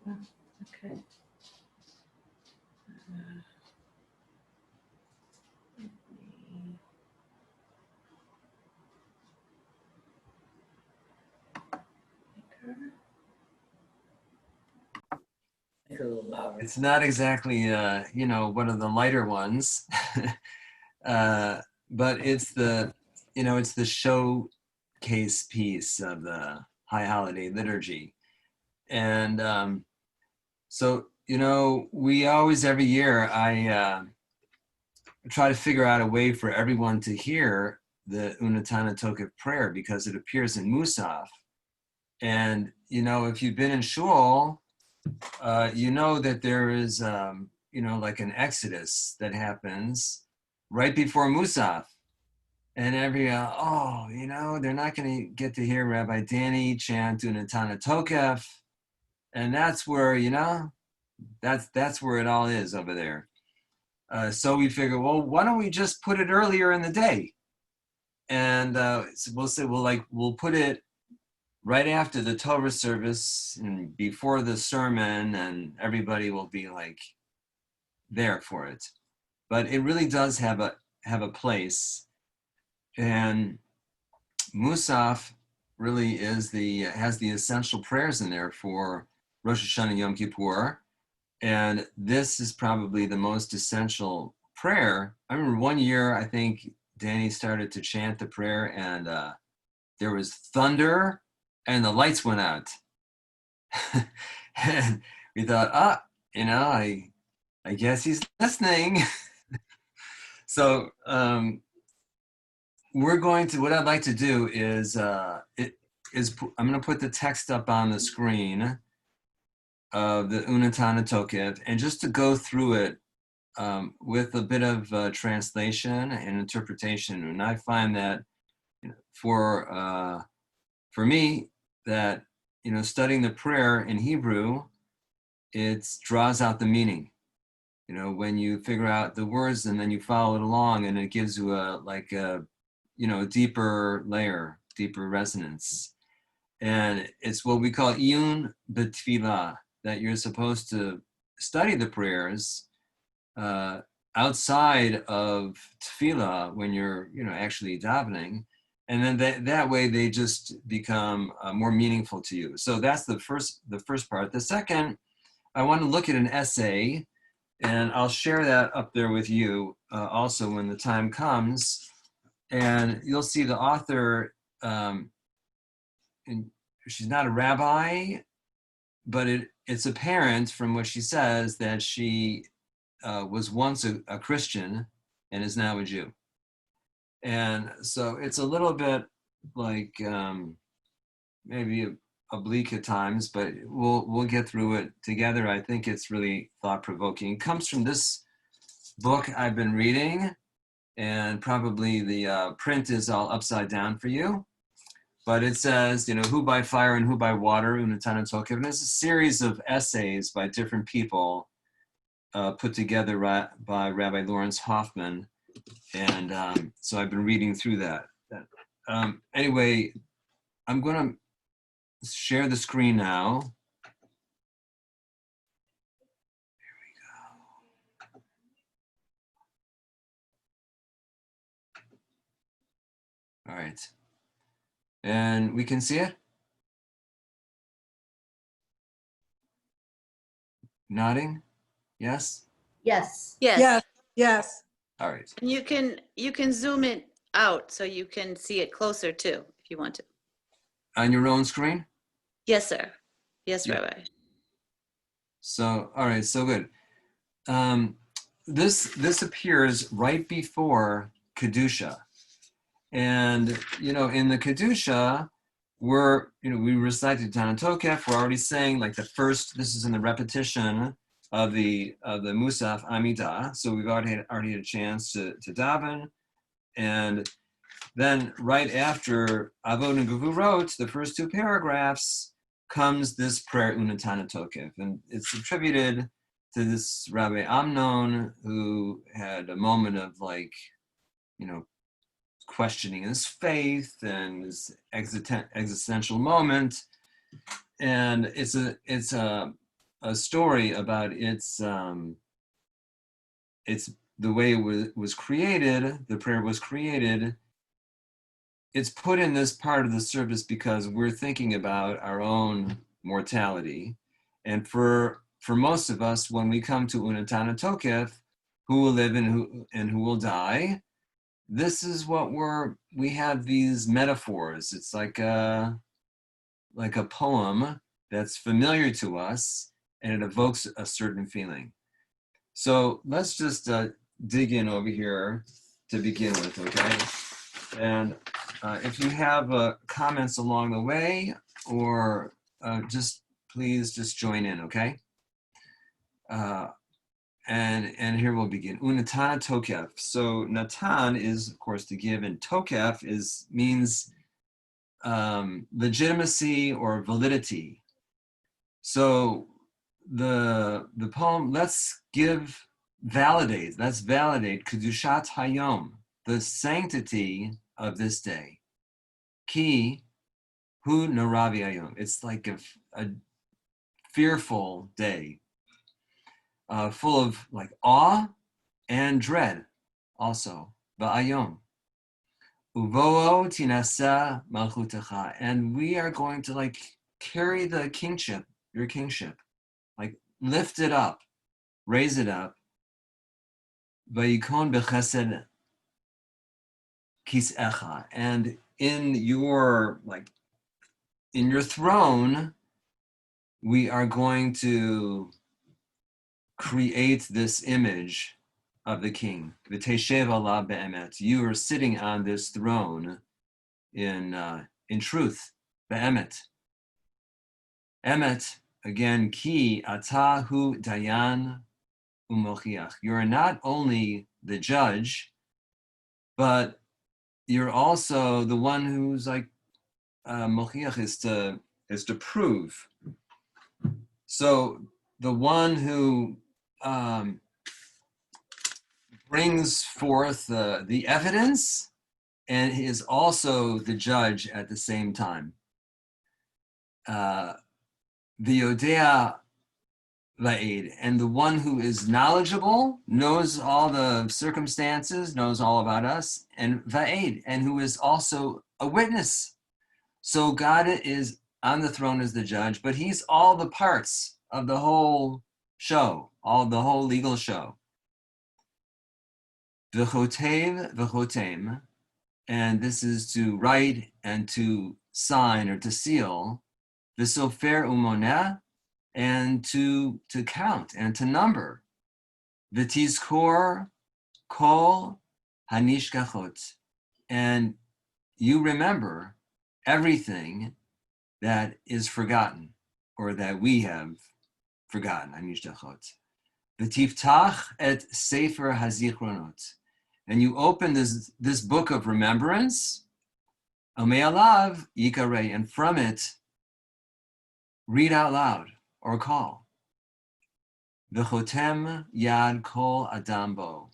Oh, okay. It's not exactly, one of the lighter ones, but it's the, it's the showcase piece of the High Holiday Liturgy. And so, we always, every year, I try to figure out a way for everyone to hear the Untitled Chapter prayer because it appears in Musaf. And, if you've been in shul, you know that there is, like an exodus that happens right before Musaf. And they're not going to get to hear Rabbi Danny chant Unatana Tokef. And that's where, that's where it all is over there. So we figure, well, why don't we just put it earlier in the day? And so we'll say, we'll put it right after the Torah service and before the sermon, and everybody will be like there for it. But it really does have a place. And Musaf really has the essential prayers in there for Rosh Hashanah and Yom Kippur. And this is probably the most essential prayer. I remember one year, I think Danny started to chant the prayer, and there was thunder and the lights went out. And we thought, I guess he's listening. So what I'd like to do is, I'm going to put the text up on the screen of the Unatana Tokef, and just to go through it with a bit of translation and interpretation. And I find that for me, that studying the prayer in Hebrew, it draws out the meaning. When you figure out the words and then you follow it along, and it gives you a deeper layer, deeper resonance. And it's what we call iyun b'tfilah, that you're supposed to study the prayers outside of tefillah when you're actually davening, and then that way they just become more meaningful to you. So that's the first part. The second, I want to look at an essay, and I'll share that up there with you also when the time comes. And you'll see the author, and she's not a rabbi, but it's apparent from what she says that she was once a Christian and is now a Jew. And so it's a little bit like maybe oblique at times, but we'll get through it together. I think it's really thought-provoking. It comes from this book I've been reading, and probably the print is all upside down for you. But it says, who by fire and who by water, Unatana Tokef. And it's a series of essays by different people put together by Rabbi Lawrence Hoffman. And so I've been reading through that. Anyway, I'm going to share the screen now. Here we go. All right. And we can see it? Nodding? Yes? Yes. Yes. Yes. All right. And you can zoom it out so you can see it closer too, if you want to. On your own screen? Yes, sir. Yes, Yeah. Rabbi. So, all right, so good. This appears right before Kedusha. And, in the Kedusha, we recited Tana Tokef. We're already saying like this is in the repetition of the Musaf Amidah. So we've already had a chance to daven. And then right after Avod and Gevurot, the first two paragraphs, comes this prayer Unatana Tokef. And it's attributed to this Rabbi Amnon, who had a moment of questioning his faith and his existential moment. And it's a a story about its the way it was created, the prayer was created. It's put in this part of the service because we're thinking about our own mortality. And for most of us, when we come to Untitled Chapter, who will live and who will die, this is what we have these metaphors. It's like a poem that's familiar to us, and it evokes a certain feeling. So let's just dig in over here to begin with, okay? And if you have comments along the way, or please just join in, okay? And here we'll begin. Unatan tokef. So natan is, of course, to give, and tokef means legitimacy or validity. So the poem, let's validate kedushat hayom, the sanctity of this day. Ki hu naravi hayom. It's like a fearful day, full of like awe and dread also. Ba'ayom. Uvo'o tinasa malchutecha. And we are going to like carry the kingship, your kingship, like lift it up, raise it up. Vayikon bechesed kis'echa. And in your throne, we are going to create this image of the king. V'teshev alav be'emet. You are sitting on this throne in truth, be'emet. Emet, again, ki ata hu dayan u'mochiach. You're not only the judge, but you're also the one who's like mochiach is to prove. So the one who brings forth the evidence and is also the judge at the same time. The Yodea Va'ed, and the one who is knowledgeable, knows all the circumstances, knows all about us, and Va'ed, and who is also a witness. So God is on the throne as the judge, but he's all the parts of the whole show, the whole legal show. V'chotem, and this is to write and to sign or to seal. V'sofer umoneh, and to count and to number. V'tizkor kol hanishkachot, and you remember everything that is forgotten or that we have forgotten. Hanishkachot. V'tiftach et sefer hazichronot, and you open this book of remembrance. Ame'alav yikarei, and from it read out loud or call. V'chotem yad kol adam bo.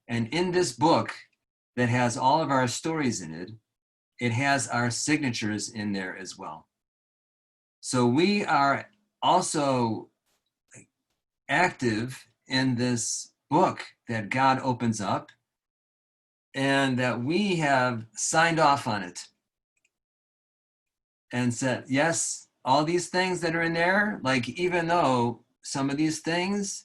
And in this book that has all of our stories in it, it has our signatures in there as well. So we are also active in this book that God opens up, and that we have signed off on it and said, yes, all these things that are in there, like even though some of these things,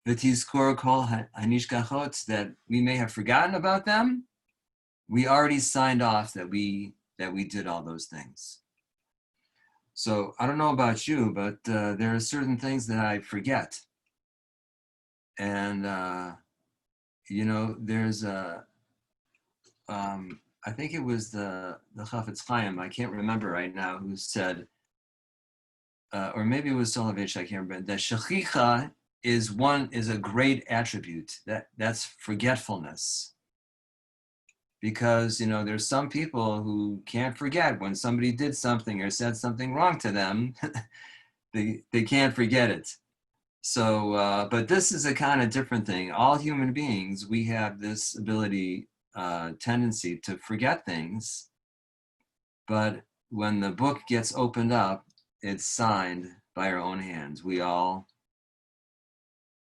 v'tizkor kol hanishkachot, that we may have forgotten about them, we already signed off that we did all those things. So I don't know about you, but there are certain things that I forget. And, there's I think it was the Chafetz Chaim, I can't remember right now, who said, or maybe it was Soloveitch, I can't remember, that shechicha is a great attribute. That's forgetfulness. Because, there's some people who can't forget when somebody did something or said something wrong to them. they can't forget it. So, but this is a kind of different thing. All human beings, we have this ability, tendency to forget things. But when the book gets opened up, it's signed by our own hands. We all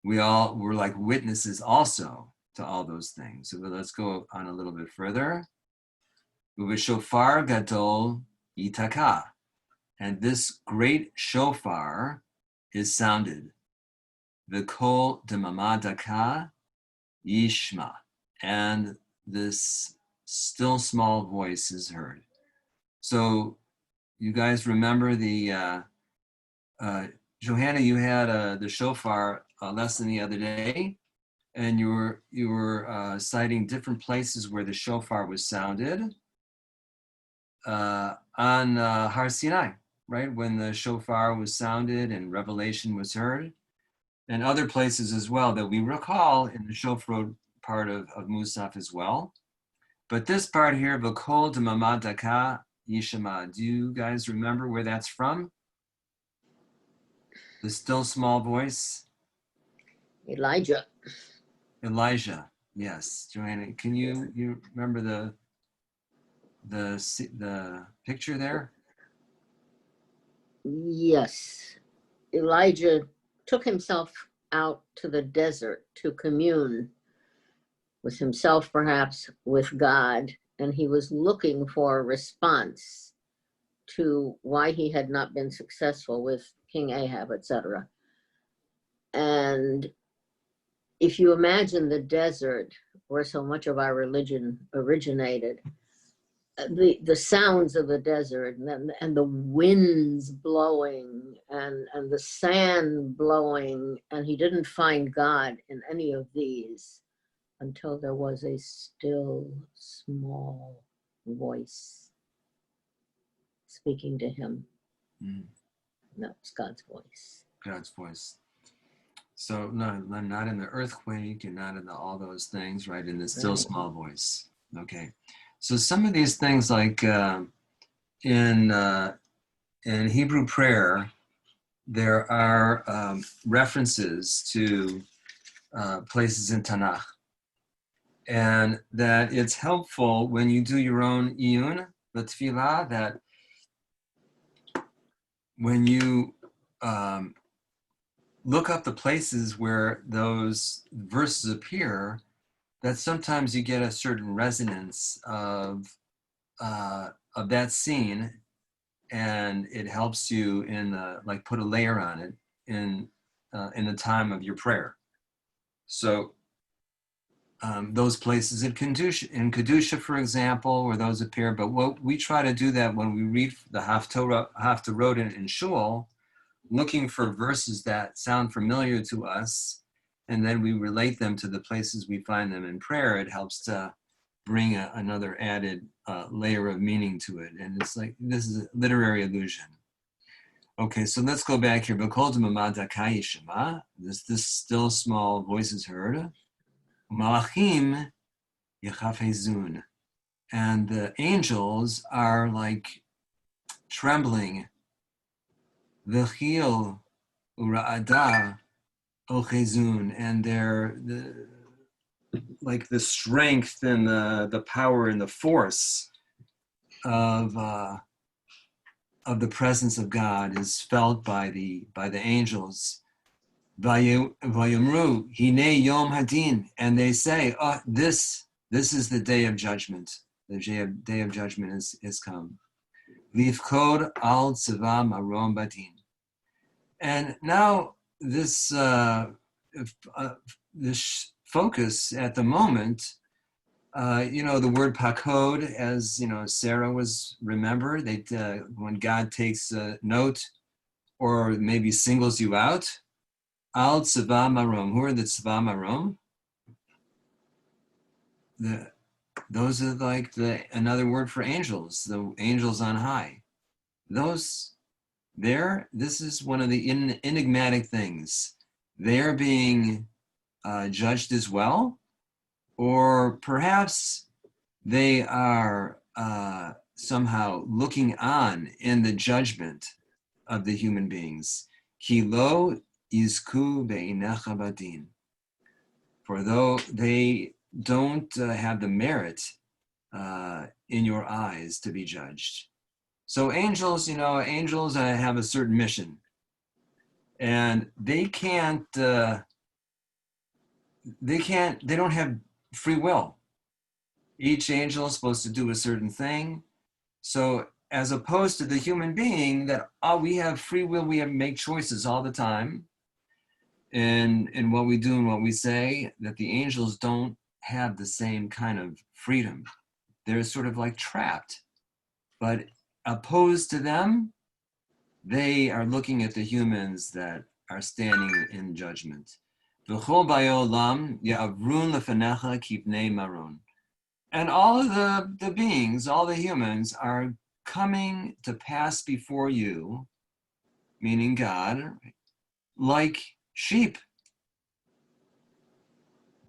we're like witnesses also to all those things. So let's go on a little bit further. Shofar gadol yitaka. And this great shofar is sounded. V'kol demama daka yishma. And this still small voice is heard. So you guys remember the, Johanna, you had the shofar lesson the other day, and you were citing different places where the shofar was sounded on Har Sinai, right? When the shofar was sounded and revelation was heard, and other places as well that we recall in the shofar part of Musaf as well. But this part here, V'kol demama daka yishama, do you guys remember where that's from? The still small voice? Elijah. Elijah, yes. Joanna, can you remember the picture there? Yes. Elijah took himself out to the desert to commune with himself, perhaps with God, and he was looking for a response to why he had not been successful with King Ahab, etc. And if you imagine the desert where so much of our religion originated, the sounds of the desert and the winds blowing and the sand blowing, and he didn't find God in any of these until there was a still small voice speaking to him. That's God's voice. God's voice. So no, not in the earthquake and not in all those things, right? In the still Right. small voice. Okay. So some of these things, like in Hebrew prayer, there are references to places in Tanakh, and that it's helpful when you do your own iyun, the tefillah, that when you look up the places where those verses appear, that sometimes you get a certain resonance of that scene, and it helps you in like put a layer on it in the time of your prayer. So those places in Kedusha, for example, where those appear. But what we try to do that when we read the Haftarot in Shul, looking for verses that sound familiar to us, and then we relate them to the places we find them in prayer. It helps to bring another added layer of meaning to it. And it's like, this is a literary illusion. Okay, so let's go back here. This still small voice is heard. Malachim yechafezun. And the angels are like trembling. V'chil ura'ada ochezun. And they're like the strength and the power and the force of the presence of God is felt by the angels. Vayomru hine yom hadin, and they say, "Oh, this is the day of judgment. The day of judgment is come." Lifkod al tzava marom badin. And now this this focus at the moment, the word pakod, as Sarah was remembered. When God takes a note or maybe singles you out, al tzava marom. Who are the tzava marom? Those are like another word for angels, the angels on high. This is one of the enigmatic things. They're being judged as well, or perhaps they are somehow looking on in the judgment of the human beings. Ki lo yizku be'inecha badin. For though they don't have the merit in your eyes to be judged. So angels have a certain mission, and they can't they don't have free will. Each angel is supposed to do a certain thing. So as opposed to the human being that we have free will, we have make choices all the time in what we do and what we say, that the angels don't have the same kind of freedom. They're sort of like trapped. But opposed to them, they are looking at the humans that are standing in judgment. And all of the beings, all the humans are coming to pass before you, meaning God, like sheep.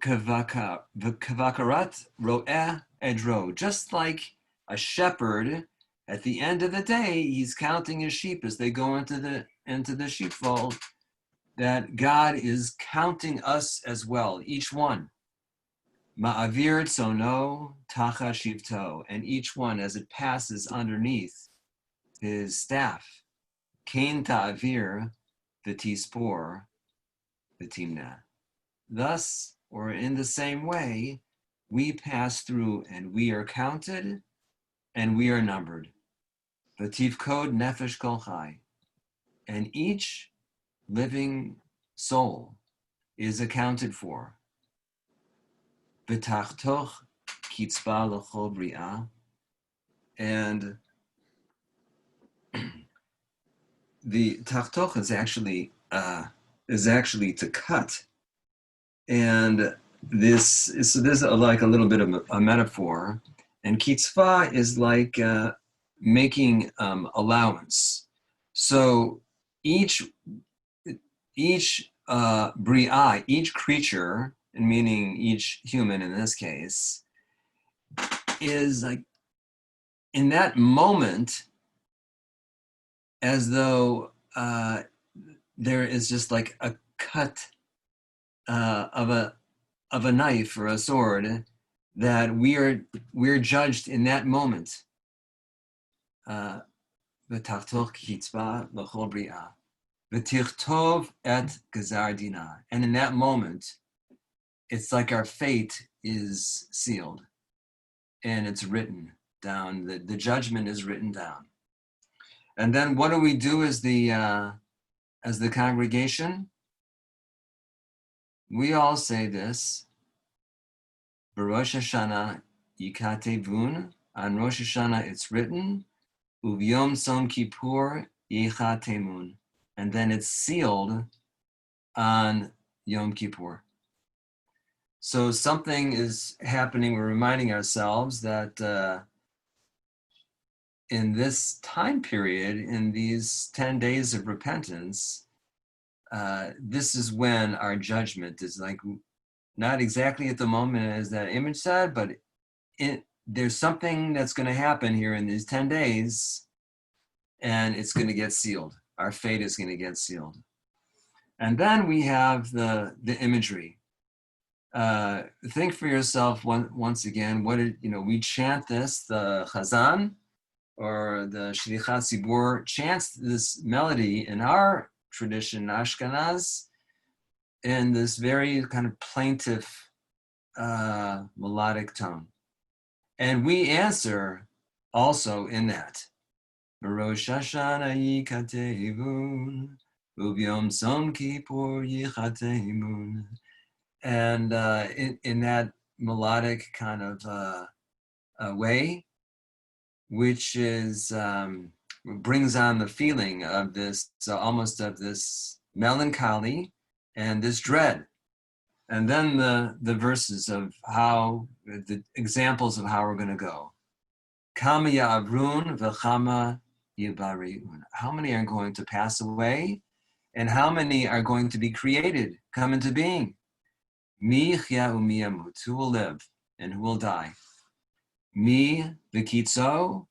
Kavakarat ro'eh edro, just like a shepherd. At the end of the day, he's counting his sheep as they go into the sheepfold. That God is counting us as well, each one. Ma'avir tzono tacha shivto, and each one as it passes underneath his staff. Kain ta'avir v'tispor v'timna. Thus, or in the same way, we pass through and we are counted and we are numbered. V'tivkod nefesh kol chai, and each living soul is accounted for. V'tachtoch kitzba l'chol bri'ah, and the tachtoch is actually to cut, and this is like a little bit of a metaphor, and kitzva is like making allowance. So each bri'ah, each creature, and meaning each human in this case, is like in that moment as though there is just like a cut of a knife or a sword, that we're judged in that moment. V'tachtoch kitzba l'chol bri'ah v'tichtov et gezar dina, and in that moment, it's like our fate is sealed and it's written down. The judgment is written down. And then what do we do as the congregation? We all say this: B'Rosh Hashanah yikatevun. On Rosh Hashanah it's written, Uvyom Som Kippur yichatemun, and then it's sealed on Yom Kippur. So something is happening. We're reminding ourselves that in this time period, in these 10 days of repentance, this is when our judgment is like, not exactly at the moment as that image said, but there's something that's going to happen here in these 10 days, and it's going to get sealed. Our fate is going to get sealed. And then we have the imagery. Think for yourself once again, we chant this, the Chazan, or the Shlichat Tzibur chants this melody in our tradition, Ashkenaz, in this very kind of plaintive melodic tone. And we answer also in that. B'Rosh Hashanah yikatevun, u'b'Yom Som Kippur yichatemun. And in that melodic kind of way, which is brings on the feeling of this, almost of this melancholy and this dread. And then the verses of how, the examples of how we're going to go. Kama ya'avrun v'chama yibariun. How many are going to pass away, and how many are going to be created, come into being? Mi yachya u'mi yamut. Who will live and who will die? Mi v'kitzo,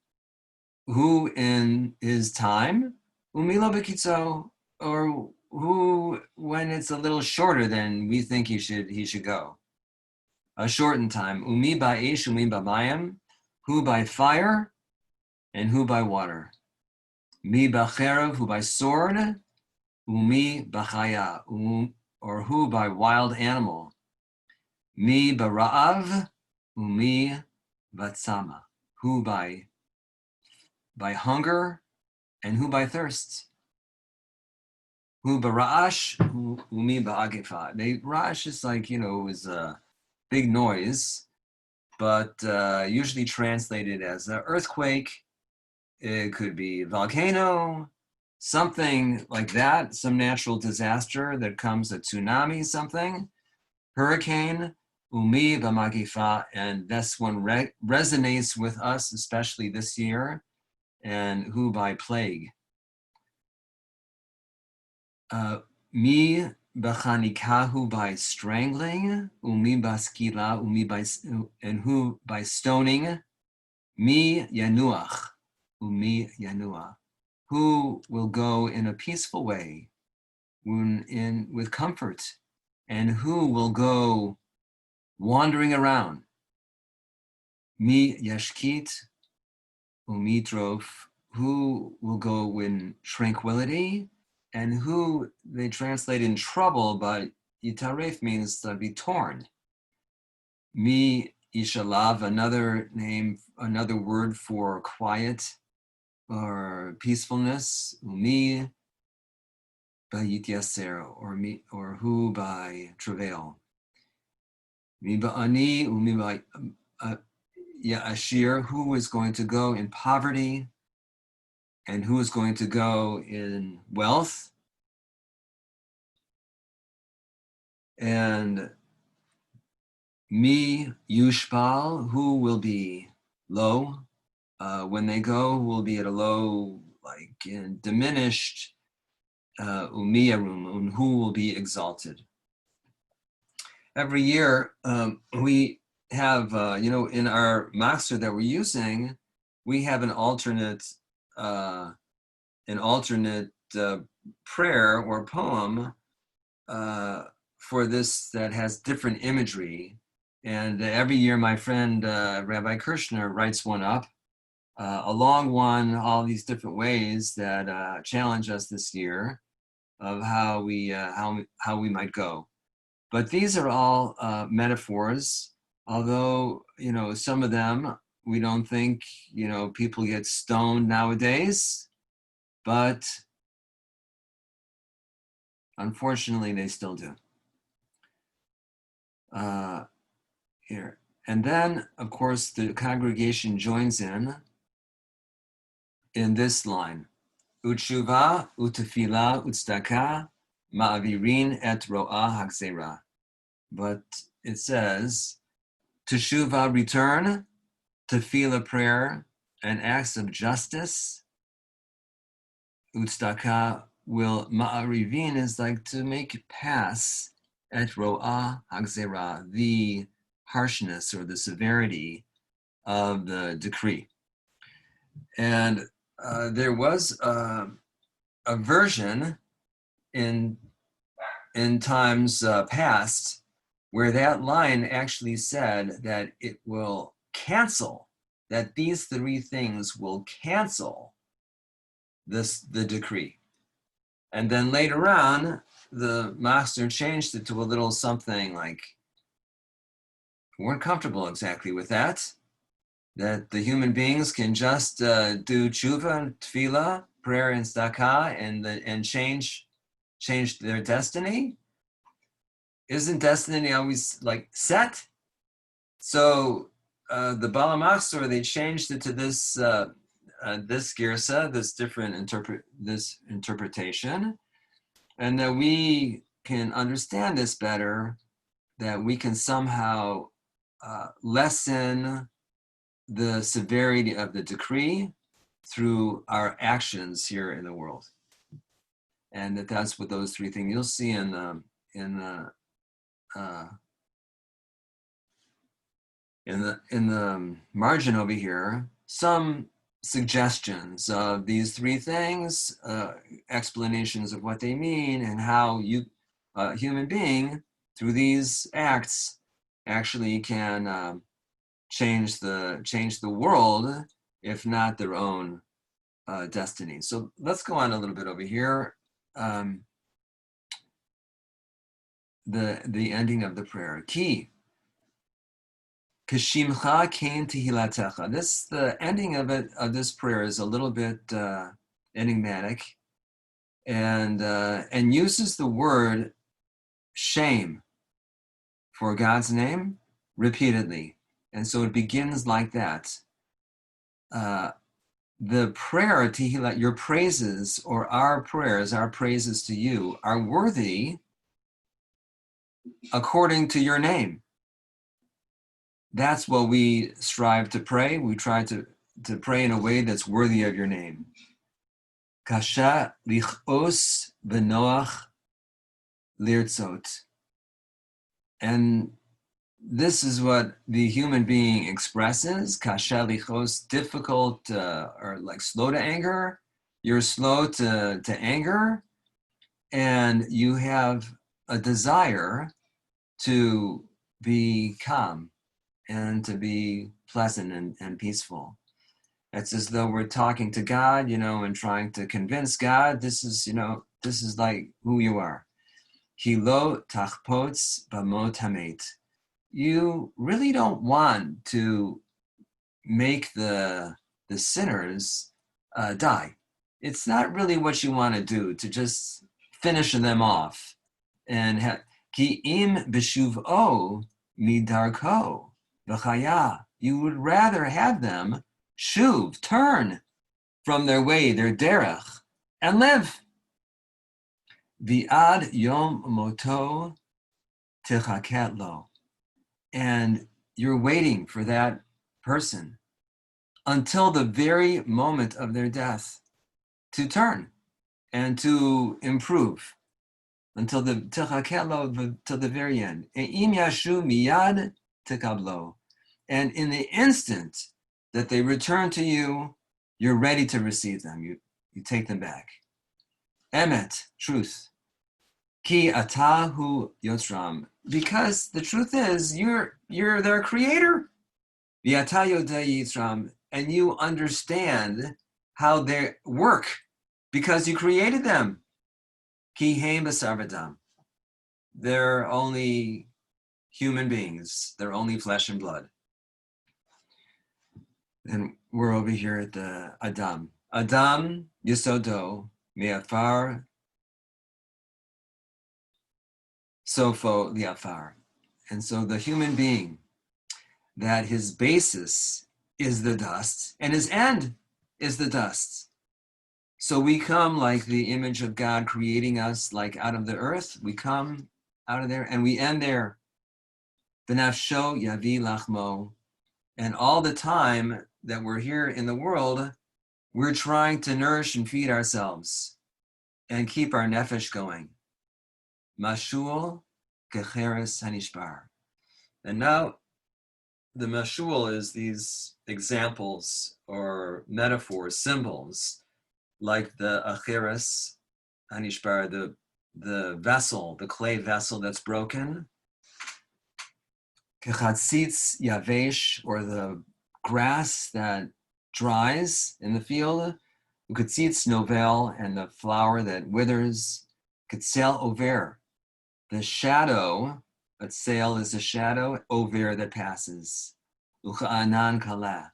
who in his time, u'mi lo v'kitzo, or who when it's a little shorter than we think he should go. A shortened time. Umi ba'esh, umi ba'mayim, who by fire and who by water. Mi ba'cherev, who by sword, umi ba'chaya, or who by wild animal. Mi bara'av umi vatsama. Who by hunger and who by thirst. Who bara'ash umi ba'agefa. Ra'ash is like, is a big noise, but usually translated as an earthquake. It could be a volcano, something like that, some natural disaster that comes, a tsunami, something, hurricane, umi b'magifa, and this one resonates with us, especially this year, and who by plague. Mi b'chanikahu by strangling, umi baskila, and who by stoning, mi yanuach, umi yanua. Who will go in a peaceful way, with comfort, and who will go wandering around. Mi yashkit umitrov, who will go in tranquility, and who they translate in trouble, but yitaref means to be torn. Mi ishalav, another word for quiet or peacefulness. Umi b'yityaser, or who by travail. Mi ba'ani umi ya'ashir, who is going to go in poverty and who is going to go in wealth. And mi yushbal, who will be low. When they go, will be at a low, like diminished. Umiyarum, who will be exalted. Every year, we have, in our master that we're using, we have an alternate prayer or poem for this that has different imagery. And every year, my friend Rabbi Kirshner writes one up, a long one, all these different ways that challenge us this year of how we might go. But these are all metaphors, although, some of them we don't think, people get stoned nowadays, but unfortunately they still do. Here. And then, of course, the congregation joins in this line. Utshuva, utefila, utzdaka, ma'avirin et ro'a hagzera. But it says, teshuva, return, tefila, prayer, and acts of justice. Utzdaka, will ma'arivin, is like to make pass, et ro'a hagzera, the harshness or the severity of the decree. And there was a version in times past where that line actually said that it will cancel, that these three things will cancel the decree. And then later on, the master changed it to a little something like, we weren't comfortable exactly with that the human beings can just do tshuva, tefillah, prayer, and tzedakah, and change their destiny. Isn't destiny always like set? So the Bala Master, they changed it to this girsa, this different interpretation, and that we can understand this better, that we can somehow lessen the severity of the decree through our actions here in the world. And that's what those three things you'll see in the margin over here, some suggestions of these three things, explanations of what they mean, and how a human being through these acts actually can change the world, if not their own destiny. So let's go on a little bit over here. The ending of the prayer. Ki Kashimcha kain tehilatecha. The ending of it, of this prayer, is a little bit enigmatic, and uses the word shame for God's name repeatedly. And so it begins like that. The prayer, Tehillah, your praises, or our prayers, our praises to you, are worthy according to your name. That's what we strive to pray. We try to pray in a way that's worthy of your name. Kasha lichos v'noach lirtzot. And this is what the human being expresses. Kasha lichos, difficult, or like slow to anger. You're slow to anger, and you have a desire to be calm and to be pleasant and peaceful. It's as though we're talking to God, and trying to convince God, this is like who you are. Kilo tachpots bamot hamet. You really don't want to make the sinners die. It's not really what you want to do, to just finish them off. And ki im b'shuv'o midarko v'chaya. You would rather have them shuv, turn from their way, their derech, and live. V'ad yom moto tichaket lo. And you're waiting for that person until the very moment of their death to turn and to improve, until the tichaket lo, till the very end. E'im yashu miyad tikablo. And in the instant that they return to you, you're ready to receive them. You take them back. Emet, truth. Ki atahu yotzram. Because the truth is, you're their creator. V'ata yodei yitzram. And you understand how they work because you created them. Ki heim basar v'dam. They're only human beings. They're only flesh and blood. And we're over here at the Adam. Adam Yesodo Me'afar Sofo Liafar. And so the human being, that his basis is the dust and his end is the dust. So we come like the image of God creating us, like out of the earth. We come out of there and we end there. V'nafsho yavi lachmo. And all the time that we're here in the world, we're trying to nourish and feed ourselves and keep our nefesh going. Mashul kecheres hanishbar. And now the mashul is these examples or metaphors, symbols, like the acheres hanishbar, the vessel, the clay vessel that's broken. Kechatzitz yavesh, or the grass that dries in the field. Ketzitz novel, and the flower that withers. Ketzel over, the shadow. A sail is a shadow. Over, that passes. Ucha'anan kala,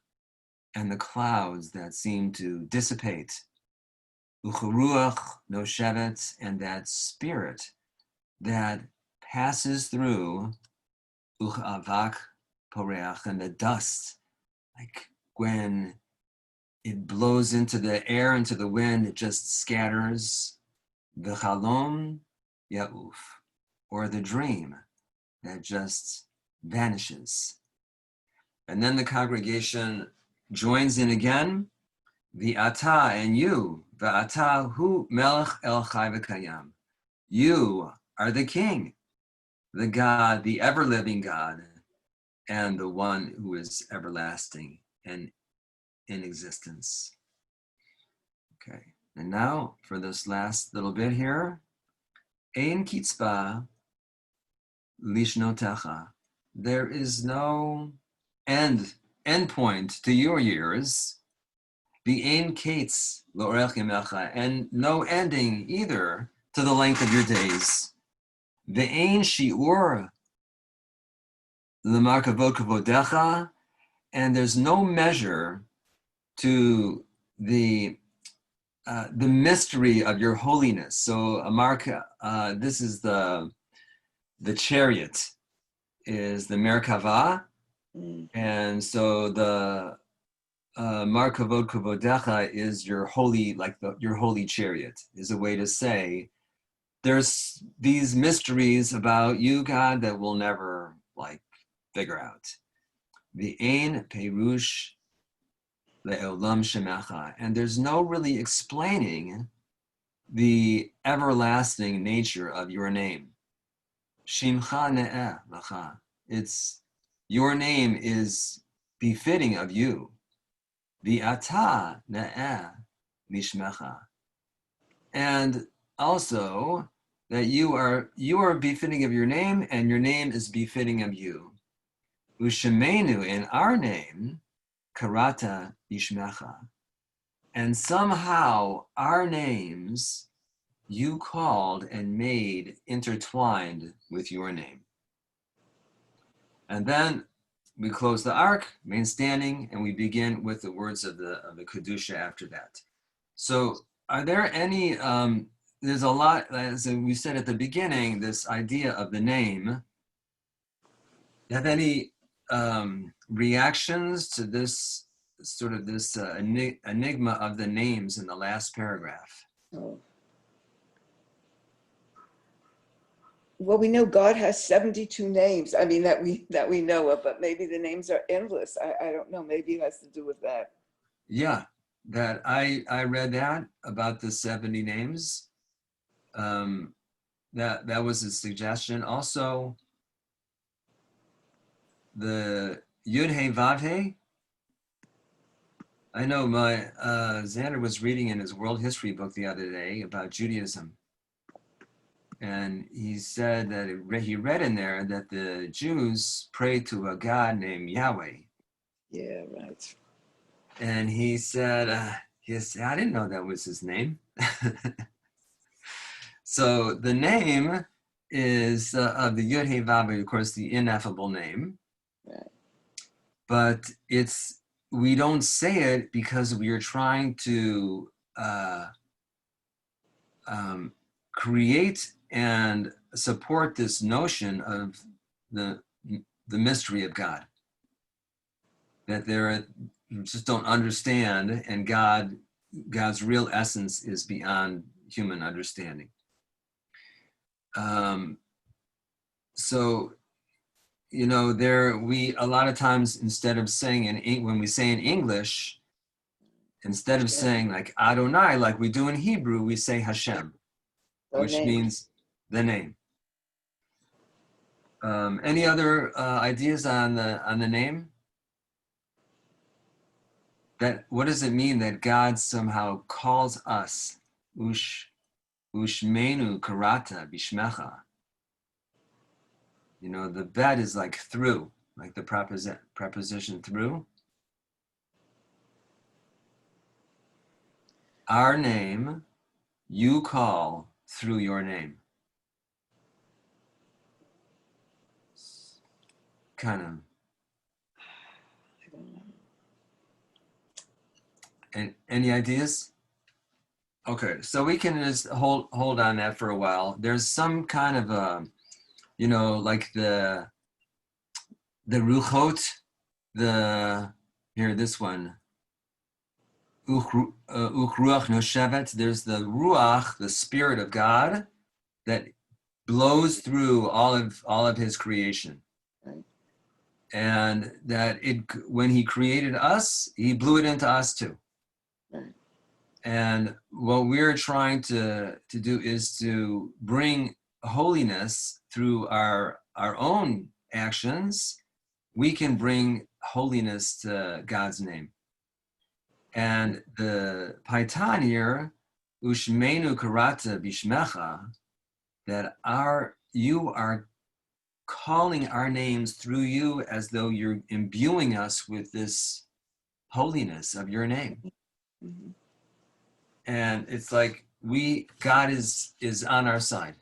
and the clouds that seem to dissipate. Ucharuach noshevet, and that spirit that passes through. Avak poreach, and the dust, like when it blows into the air, into the wind, it just scatters. The chalom yauf, or the dream that just vanishes. And then the congregation joins in again. The ata, and you, the ata hu melech el chai v'kayam. You are the king, the God, the ever-living God, and the one who is everlasting and in existence. Okay, and now for this last little bit here, Ein kitzba lishnotecha. There is no end point to your years. The ein kates lo'orech yamecha, and no ending either to the length of your days. Ve'ein shi'ur L'markavot kavodecha, and there's no measure to the mystery of your holiness. So a mark, this is the chariot, is the Merkava, and so the Markavot Kavodecha is your holy, like your holy chariot, is a way to say there's these mysteries about you, God, that we'll never like figure out. The Ein Perush Le'olam Shemecha, and there's no really explaining the everlasting nature of your name. Shimcha Ne'eh Lacha. It's your name is befitting of you. V'ata Ne'eh Lishmecha. And also that you are befitting of your name, and your name is befitting of you. Ushemenu, in our name, Karata Bishmecha. And somehow our names you called and made intertwined with your name. And then we close the ark, main standing, and we begin with the words of the Kedusha after that. So are there any, there's a lot, as we said at the beginning, this idea of the name. Do you have any reactions to this sort of this enigma of the names in the last paragraph? Oh. Well, we know God has 72 names. I mean, that we know of, but maybe the names are endless. I don't know. Maybe it has to do with that. Yeah, that I read that about the 70 names. That was a suggestion. Also, the Yud He Vav He. I know my Xander was reading in his world history book the other day about Judaism. And he said that he read in there that the Jews prayed to a God named Yahweh. Yeah, right. And he said, I didn't know that was his name. So the name is of the Yud He Vav, of course, the ineffable name. Right. But we don't say it because we are trying to create and support this notion of the mystery of God, that you just don't understand, and God's real essence is beyond human understanding. So, you know, a lot of times, instead of saying when we say in English, instead of saying like Adonai, like we do in Hebrew, we say Hashem, which means the name. Any other ideas on the name? What does it mean that God somehow calls us? Ushmenu karata bishmecha. You know, the bet is like through, like the preposition through. Our name, you call through your name. Kind of. I don't know. And any ideas? Okay, so we can just hold on that for a while. There's some kind of you know, like the ruchot, this one. Ruach noshevet. There's the ruach, the spirit of God, that blows through all of His creation. Right. And that when He created us, He blew it into us too. Right. And what we're trying to do is to bring holiness through our own actions. We can bring holiness to God's name. And the Paitan here, Ushmenu karata bishmecha, that you are calling our names through you as though you're imbuing us with this holiness of your name. Mm-hmm. And it's like God is on our side.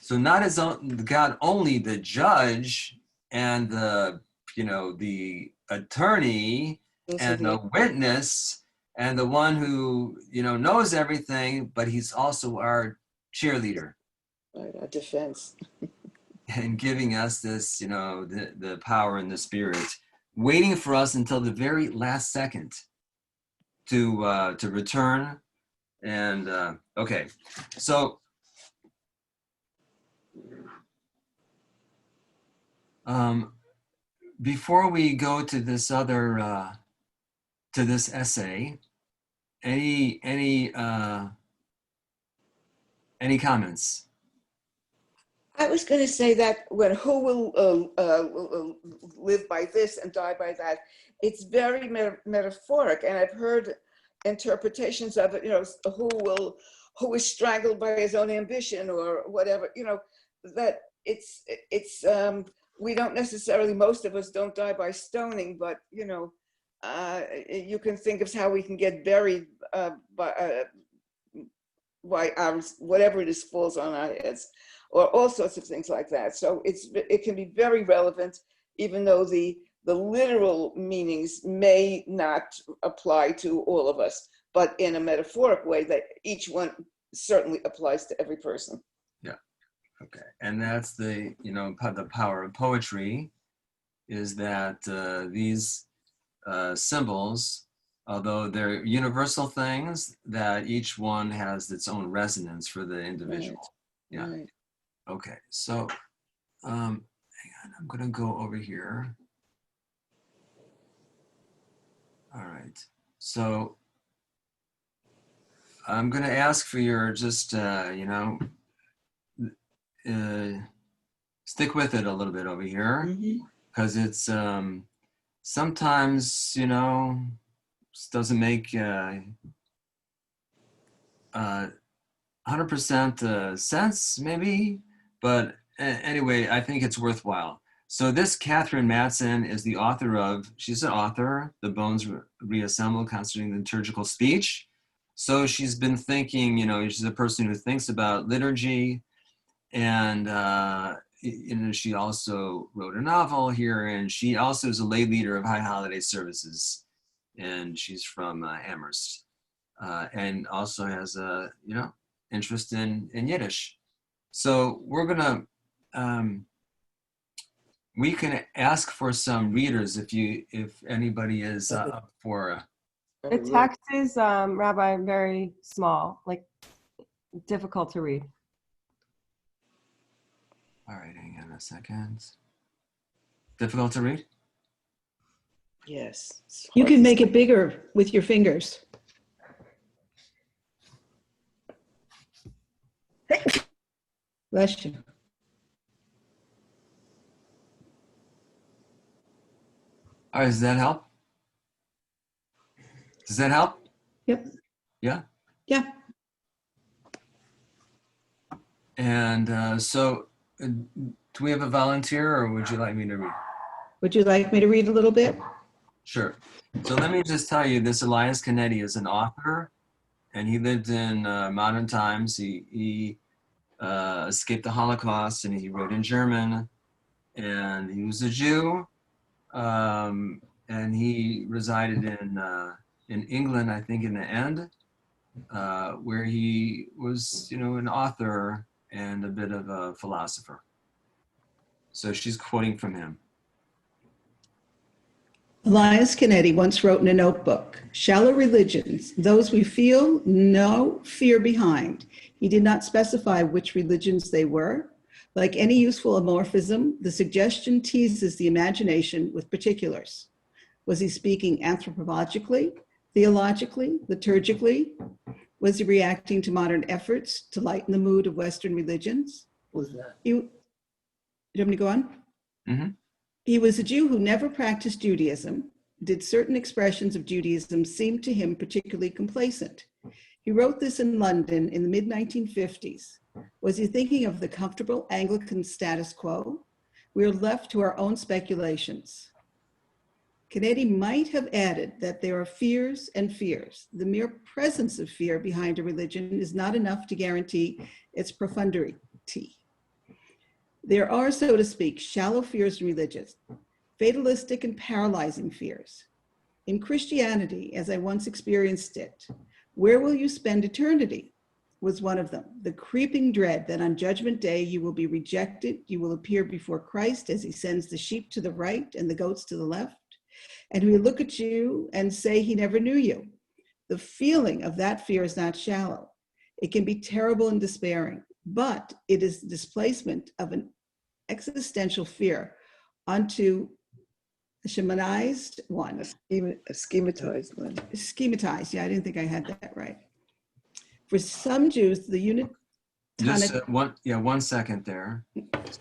So not as God only the judge and the, the attorney and the witness and the one who, knows everything, but he's also our cheerleader. Right, our defense. And giving us this, the power and the spirit, waiting for us until the very last second to return. And okay, so before we go to this other to this essay, any comments? I was going to say that when who will live by this and die by that, it's very metaphoric, and I've heard interpretations of it. Who is strangled by his own ambition or whatever. That it's we don't necessarily, most of us don't die by stoning, but you can think of how we can get buried by arms, whatever it is falls on our heads, or all sorts of things like that. So it can be very relevant, even though the literal meanings may not apply to all of us, but in a metaphoric way that each one certainly applies to every person. Yeah. Okay. And that's the power of poetry, is that these symbols, although they're universal things, that each one has its own resonance for the individual. Right. Yeah. Right. Okay. So, hang on. I'm going to go over here. All right. So, I'm going to ask for your just, stick with it a little bit over here, because it's sometimes, doesn't make 100% sense, maybe, but anyway, I think it's worthwhile. So this Katherine Matson is the author of, she's an author, The Bones Reassembled, Constituting the Liturgical Speech. So she's been thinking, she's a person who thinks about liturgy, and she also wrote a novel here, and she also is a lay leader of High Holiday Services, and she's from Amherst, and also has a interest in Yiddish. So we're gonna we can ask for some readers if anybody is up for. The text is, Rabbi, very small, like difficult to read. All right, hang on a second. Difficult to read? Yes. You can make it bigger with your fingers. Bless you. All right, does that help? Does that help? Yep. Yeah? Yeah. And so, do we have a volunteer, or would you like me to read? Would you like me to read a little bit? Sure. So let me just tell you, this Elias Canetti is an author, and he lived in modern times. He escaped the Holocaust, and he wrote in German, and he was a Jew, and he resided in England, I think, in the end, where he was, an author and a bit of a philosopher. So she's quoting from him. Elias Canetti once wrote in a notebook, "Shallow religions, those we feel no fear behind." He did not specify which religions they were. Like any useful amorphism, the suggestion teases the imagination with particulars. Was he speaking anthropologically, theologically, liturgically? Was he reacting to modern efforts to lighten the mood of Western religions? Who's that? Do you want me to go on? Mm-hmm. He was a Jew who never practiced Judaism. Did certain expressions of Judaism seem to him particularly complacent? He wrote this in London in the mid-1950s. Was he thinking of the comfortable Anglican status quo? We are left to our own speculations. Canetti might have added that there are fears and fears. The mere presence of fear behind a religion is not enough to guarantee its profundity. There are, so to speak, shallow fears in religion, fatalistic and paralyzing fears. In Christianity, as I once experienced it, where will you spend eternity? Was one of them. The creeping dread that on Judgment Day you will be rejected, you will appear before Christ as he sends the sheep to the right and the goats to the left, and he will look at you and say he never knew you. The feeling of that fear is not shallow. It can be terrible and despairing, but it is the displacement of an existential fear onto a shamanized one. A schematized one. Schematized, yeah, I didn't think I had that right. For some Jews, the unit. Just one second there.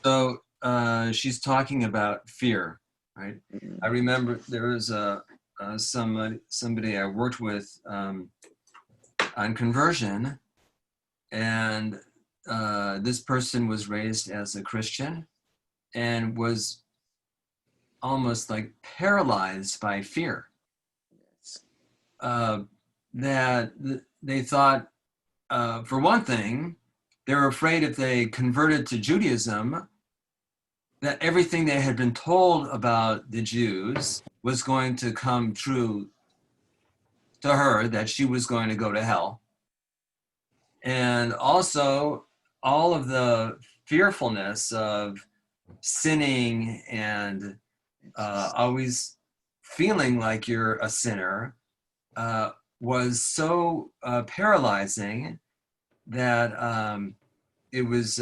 So she's talking about fear, right? I remember there was somebody I worked with on conversion, and this person was raised as a Christian and was almost like paralyzed by fear. That they thought, for one thing, they were afraid if they converted to Judaism, that everything they had been told about the Jews was going to come true to her, that she was going to go to hell. And also all of the fearfulness of sinning and always feeling like you're a sinner was so paralyzing that it was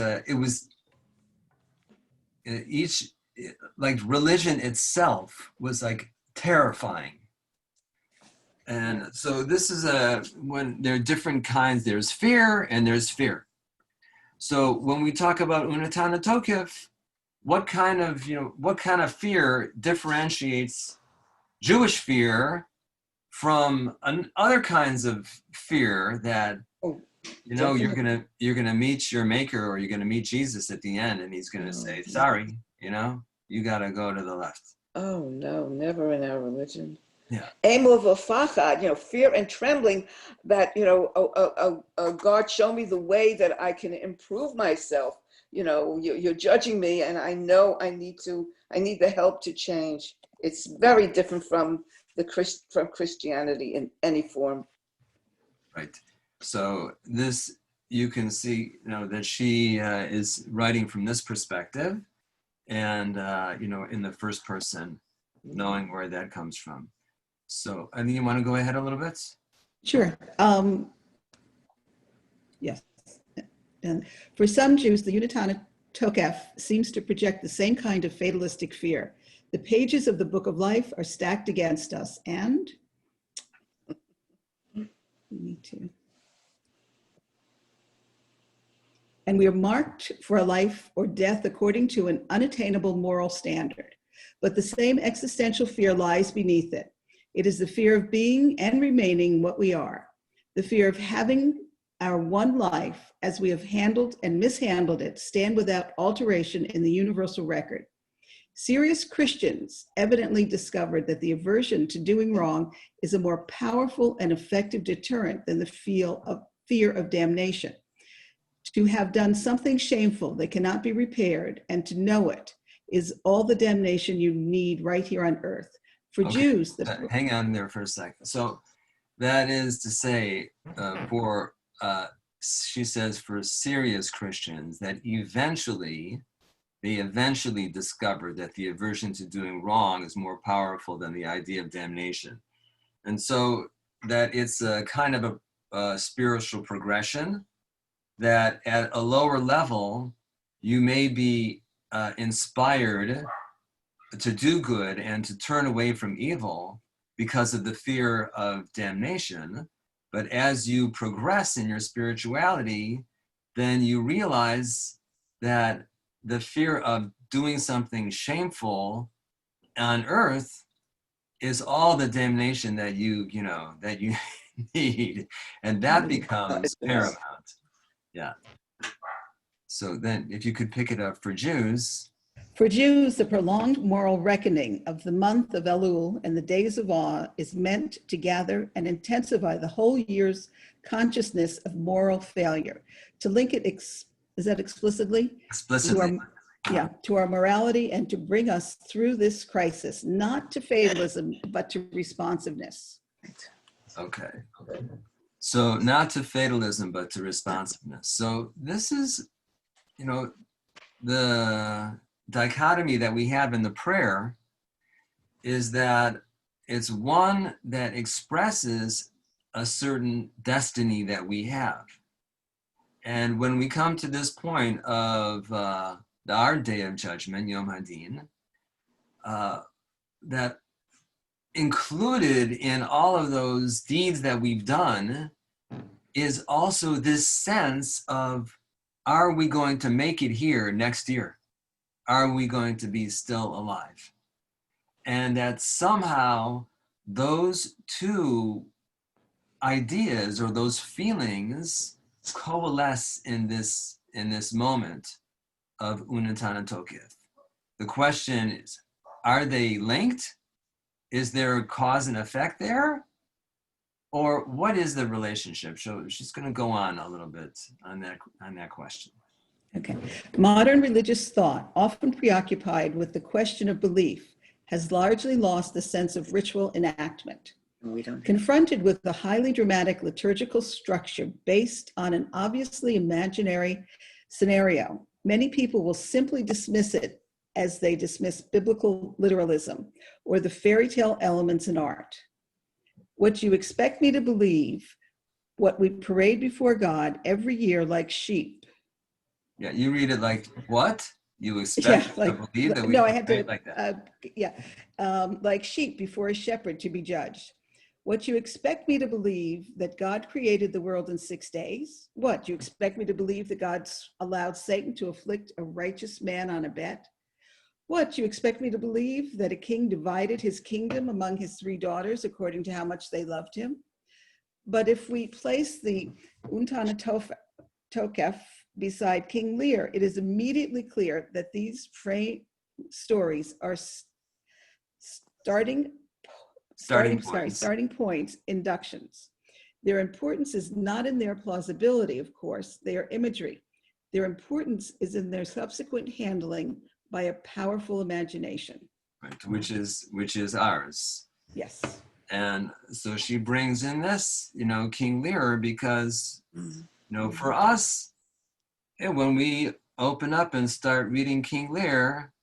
like religion itself was like terrifying. And so this is when there are different kinds, there's fear and there's fear. So when we talk about Untitled Chapter, what kind of fear differentiates Jewish fear from other kinds of fear that you're gonna meet your maker, or you're gonna meet Jesus at the end, and he's gonna say, sorry, you gotta go to the left. Oh no, never in our religion. Yeah. Amor v'fachad, fear and trembling that, God, show me the way that I can improve myself. You're judging me, and I know I need the help to change. It's very different from from Christianity in any form. Right. So this, you can see, that she is writing from this perspective, and in the first person, knowing where that comes from. So, I mean, you want to go ahead a little bit? Sure. Yes. And for some Jews, the Untitled Chapter seems to project the same kind of fatalistic fear. The pages of the Book of Life are stacked against us, and we are marked for a life or death according to an unattainable moral standard. But the same existential fear lies beneath it. It is the fear of being and remaining what we are, the fear of having our one life, as we have handled and mishandled it, stand without alteration in the universal record. Serious Christians evidently discovered that the aversion to doing wrong is a more powerful and effective deterrent than the fear of damnation. To have done something shameful that cannot be repaired, and to know it, is all the damnation you need right here on earth. For Jews, hang on there for a second. So that is to say, she says, for serious Christians, that they eventually discover that the aversion to doing wrong is more powerful than the idea of damnation. And so that it's a kind of a spiritual progression, that at a lower level, you may be inspired to do good and to turn away from evil because of the fear of damnation. But as you progress in your spirituality, then you realize that the fear of doing something shameful on earth is all the damnation that you need, and that becomes paramount. Yeah. So then, if you could pick it up for Jews. For Jews, the prolonged moral reckoning of the month of Elul and the days of awe is meant to gather and intensify the whole year's consciousness of moral failure. To link it, is that explicitly? Explicitly. Yeah, to our morality and to bring us through this crisis, not to fatalism, but to responsiveness. Okay. So not to fatalism, but to responsiveness. So this is, the dichotomy that we have in the prayer is that it's one that expresses a certain destiny that we have. And when we come to this point of our day of judgment, Yom Hadin, that included in all of those deeds that we've done is also this sense of, are we going to make it here next year? Are we going to be still alive? And that somehow those two ideas or those feelings coalesce in this moment of Unatana Tokef. The question is, are they linked? Is there a cause and effect there? Or what is the relationship? So she's going to go on a little bit on that question. Okay. Modern religious thought, often preoccupied with the question of belief, has largely lost the sense of ritual enactment. We don't. Confronted with a highly dramatic liturgical structure based on an obviously imaginary scenario, many people will simply dismiss it as they dismiss biblical literalism or the fairy tale elements in art. What you expect me to believe, what we parade before God every year like sheep. Yeah, you read it like, what? You expect to believe that we no, I had to, like that? Like sheep before a shepherd to be judged. What you expect me to believe that God created the world in 6 days? What, you expect me to believe that God allowed Satan to afflict a righteous man on a bet? What, you expect me to believe that a king divided his kingdom among his 3 daughters according to how much they loved him? But if we place the Untana Tokef beside King Lear, it is immediately clear that these stories are starting points, inductions. Their importance is not in their plausibility, of course, they are imagery. Their importance is in their subsequent handling by a powerful imagination. Right, which is ours. Yes. And so she brings in this, King Lear, because, for us, when we open up and start reading King Lear,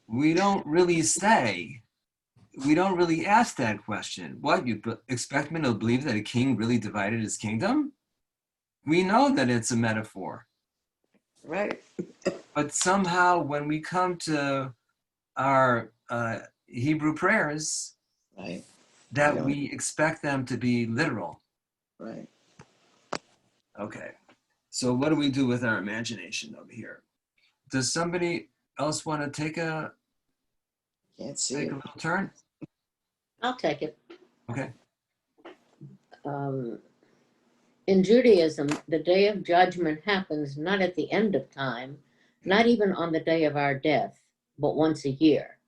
we don't really ask that question. What, you expect me to believe that a king really divided his kingdom? We know that it's a metaphor. Right. But somehow when we come to our Hebrew prayers, Right. that we expect them to be literal. Right. Okay. So what do we do with our imagination over here? Does somebody else want to take a little turn? I'll take it. Okay. In Judaism, the day of judgment happens not at the end of time, not even on the day of our death, but once a year.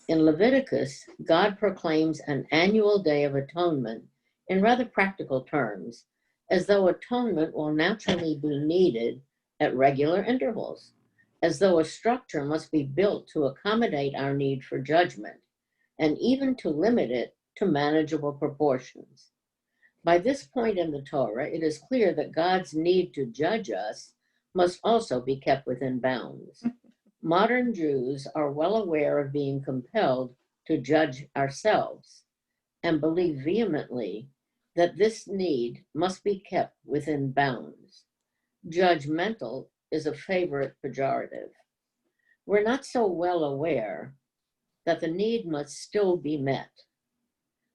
In Leviticus, God proclaims an annual day of atonement in rather practical terms, as though atonement will naturally be needed at regular intervals, as though a structure must be built to accommodate our need for judgment, and even to limit it to manageable proportions. By this point in the Torah, it is clear that God's need to judge us must also be kept within bounds. Modern Jews are well aware of being compelled to judge ourselves and believe vehemently that this need must be kept within bounds. Judgmental is a favorite pejorative. We're not so well aware that the need must still be met.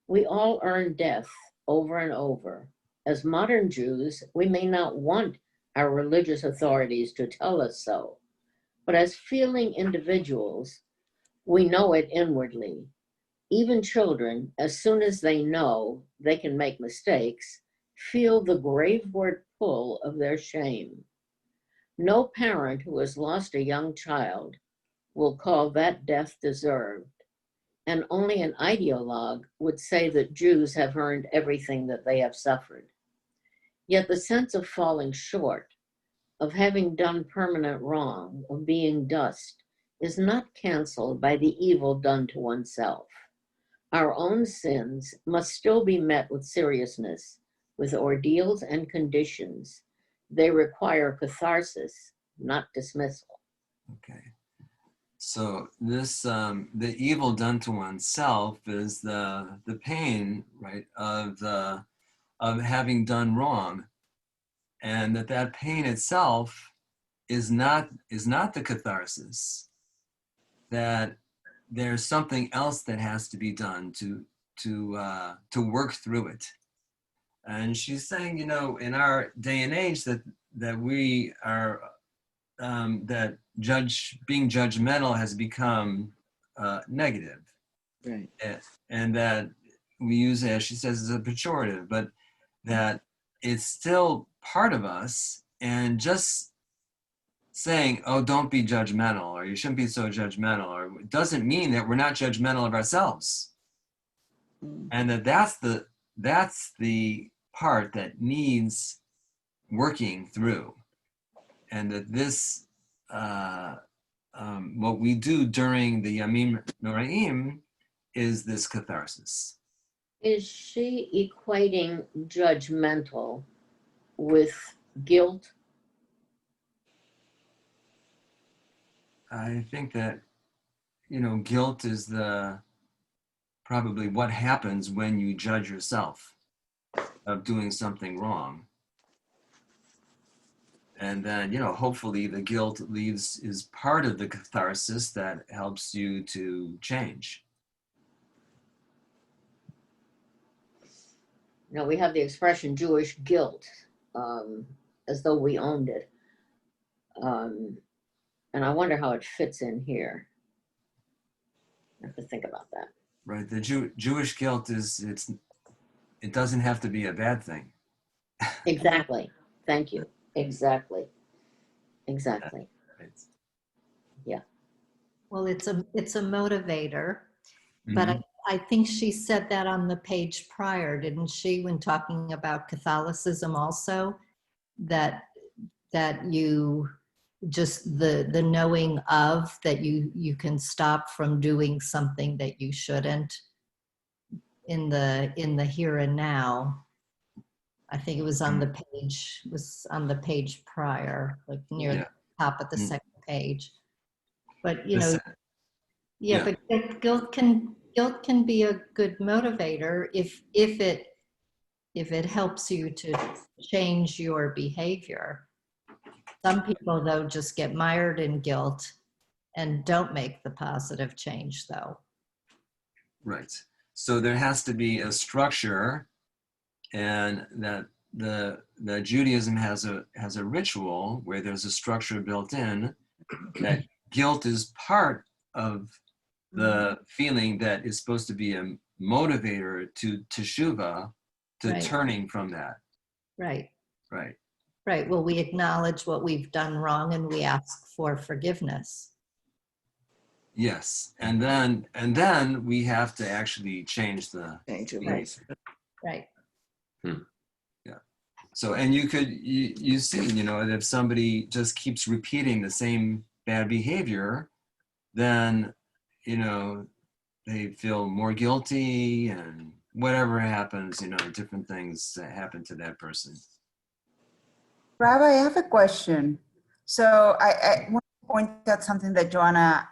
We all earn death over and over. As modern Jews, we may not want our religious authorities to tell us so, but as feeling individuals, we know it inwardly. Even children, as soon as they know they can make mistakes, feel the graveward pull of their shame. No parent who has lost a young child will call that death deserved, and only an ideologue would say that Jews have earned everything that they have suffered. Yet the sense of falling short, of having done permanent wrong, of being dust, is not canceled by the evil done to oneself. Our own sins must still be met with seriousness, with ordeals and conditions. They require catharsis, not dismissal. Okay. So this, the evil done to oneself is the pain, right, of having done wrong, and that pain itself is not the catharsis. That there's something else that has to be done to work through it. And she's saying, you know, in our day and age that we are that being judgmental has become negative, Right. and that we use it, as she says, as a pejorative, but that it's still part of us, and just saying, oh, don't be judgmental, or you shouldn't be so judgmental, or doesn't mean that we're not judgmental of ourselves. And that's the part that needs working through. And that this, what we do during the Yamim Noraim is this catharsis. Is she equating judgmental with guilt? I think that, you know, guilt is probably what happens when you judge yourself of doing something wrong. And then, you know, hopefully the guilt is part of the catharsis that helps you to change. You know, we have the expression Jewish guilt, as though we owned it. And I wonder how it fits in here. I have to think about that. Right. The Jewish guilt it doesn't have to be a bad thing. Exactly. Thank you. Exactly. Exactly. Right. Yeah. Well, it's a motivator, but Mhm. I think she said that on the page prior, didn't she, when talking about Catholicism also, that you just the knowing of that you can stop from doing something that you shouldn't in the here and now. I think it was on the page prior, like near Yeah. the top of the second page. But you This- know, yeah, but guilt can be a good motivator if it helps you to change your behavior. Some people, though, just get mired in guilt and don't make the positive change, though. Right. So there has to be a structure, and that the Judaism has a ritual where there's a structure built in, that guilt is part of the feeling that is supposed to be a motivator to teshuvah, to Right. turning from that. Right. Right. Right. Well, we acknowledge what we've done wrong and we ask for forgiveness. Yes. And then we have to actually change the Change your Right. ways. Right. So, and you see, you know, if somebody just keeps repeating the same bad behavior, then, you know, they feel more guilty, and whatever happens, you know, different things that happen to that person. Rabbi, I have a question. So I want to point out something that Joanna,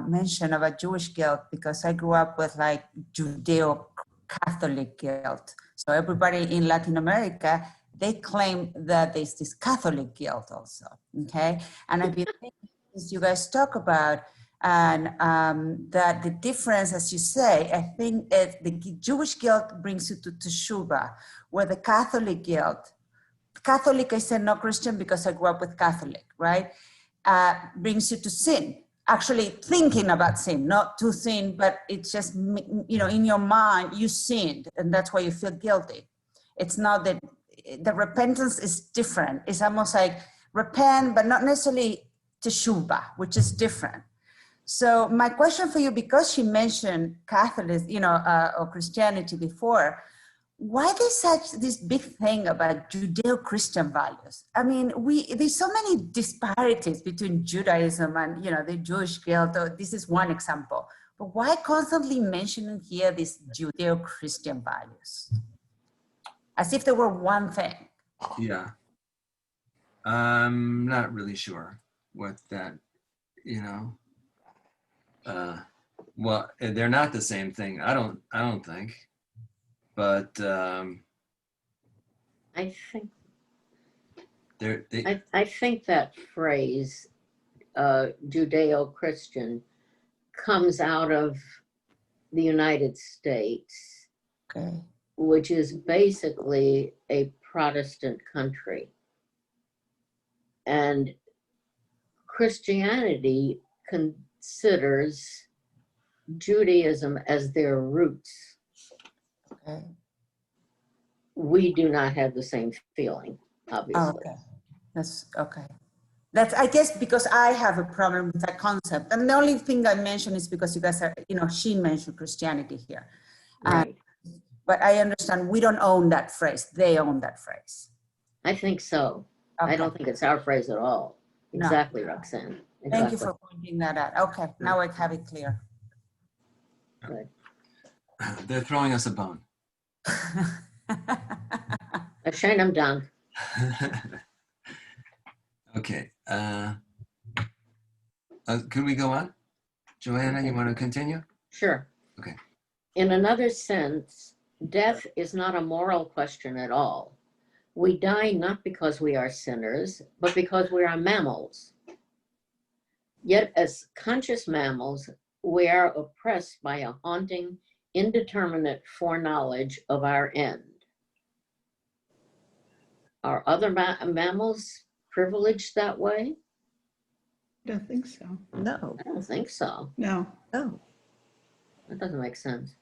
mentioned about Jewish guilt, because I grew up with like Judeo-Catholic guilt. So everybody in Latin America, they claim that there's this Catholic guilt also, okay? And I've been thinking, as you guys talk about, and that the difference, as you say, I think the Jewish guilt brings you to teshuvah, where the Catholic guilt, Catholic, I said no Christian because I grew up with Catholic, right? Brings you to sin. Actually thinking about sin, not to sin, but it's just, in your mind, you sinned, and that's why you feel guilty. It's not that the repentance is different. It's almost like repent, but not necessarily teshuvah, which is different. So my question for you, because she mentioned Catholic, or Christianity before, why there's such this big thing about Judeo-Christian values? I mean, there's so many disparities between Judaism and, you know, the Jewish guilt. This is one example. But why constantly mentioning here these Judeo-Christian values? As if they were one thing. Yeah. I'm not really sure what that, you know, well, they're not the same thing. I don't think, but I think they I think that phrase, Judeo-Christian, comes out of the United States, Okay. which is basically a Protestant country. And Christianity considers Judaism as their roots. Okay. We do not have the same feeling, obviously. Oh, okay. That's okay. That's, I guess, because I have a problem with that concept. And the only thing I mention is because you guys are, you know, she mentioned Christianity here. Right. But I understand we don't own that phrase. They own that phrase. I think so. Okay. I don't think it's our phrase at all. No. Exactly, Roxanne. Exactly. Thank you for pointing that out. Okay, now I have it clear. Right. they're throwing us a bone. A Shalom Dank. Okay. Could we go on? Joanna, you want to continue? Sure. Okay. In another sense, death is not a moral question at all. We die not because we are sinners, but because we are mammals. Yet as conscious mammals, we are oppressed by a haunting, indeterminate foreknowledge of our end. Are other mammals privileged that way? I don't think so. No, I don't think so. No. no. That doesn't make sense.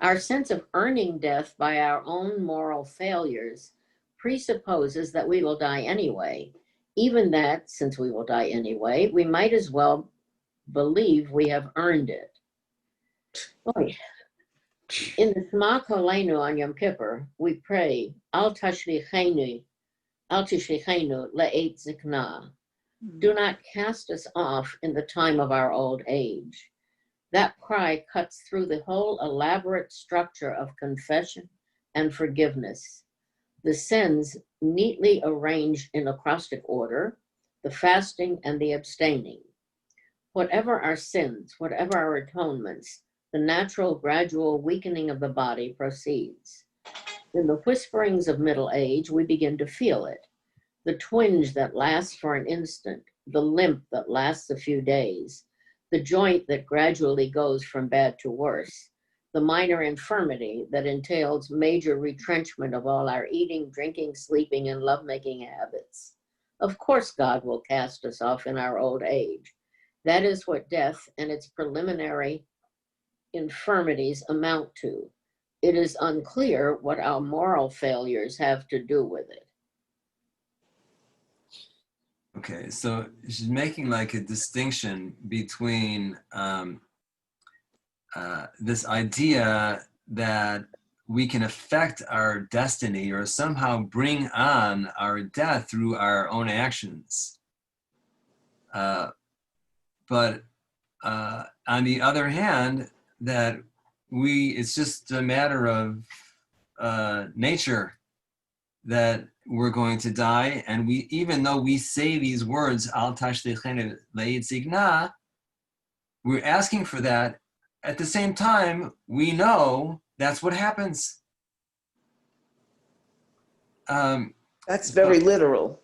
Our sense of earning death by our own moral failures presupposes that we will die anyway. Even that, since we will die anyway, we might as well believe we have earned it. Boy. In the Shema Kolenu on Yom Kippur, we pray, Al tashlichenu le'et zikna. Do not cast us off in the time of our old age. That cry cuts through the whole elaborate structure of confession and forgiveness. The sins neatly arranged in acrostic order, the fasting and the abstaining. Whatever our sins, whatever our atonements, the natural gradual weakening of the body proceeds. In the whisperings of middle age, we begin to feel it. The twinge that lasts for an instant, the limp that lasts a few days, the joint that gradually goes from bad to worse, the minor infirmity that entails major retrenchment of all our eating, drinking, sleeping, and lovemaking habits. Of course, God will cast us off in our old age. That is what death and its preliminary infirmities amount to. It is unclear what our moral failures have to do with it. Okay, so she's making like a distinction between this idea that we can affect our destiny or somehow bring on our death through our own actions. But on the other hand, that it's just a matter of nature that we're going to die, and we, even though we say these words, Al tashlichenu le'et zikna, we're asking for that. At the same time, we know that's what happens. That's very literal.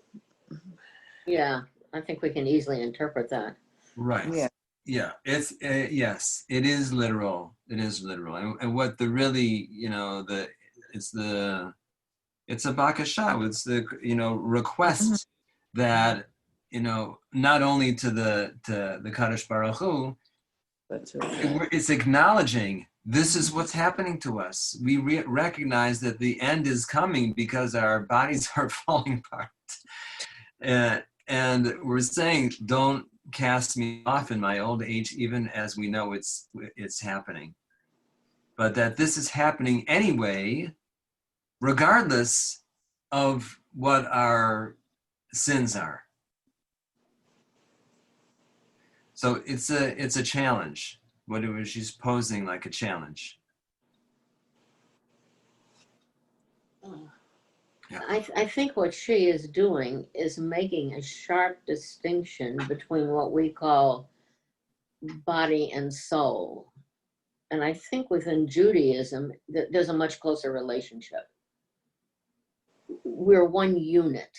Yeah, I think we can easily interpret that. Right. Yeah. Yeah. It's yes, it is literal. It is literal. And what the really, you know, it's a bakasha. It's the, you know, request that, you know, not only to the Kadosh Baruch Hu, it's acknowledging this is what's happening to us. We recognize that the end is coming because our bodies are falling apart. And we're saying, don't cast me off in my old age, even as we know it's happening. but that this is happening anyway, regardless of what our sins are. So it's a challenge. What it was, she's posing like a challenge. Yeah. I think what she is doing is making a sharp distinction between what we call body and soul. And I think within Judaism, there's a much closer relationship. We're one unit,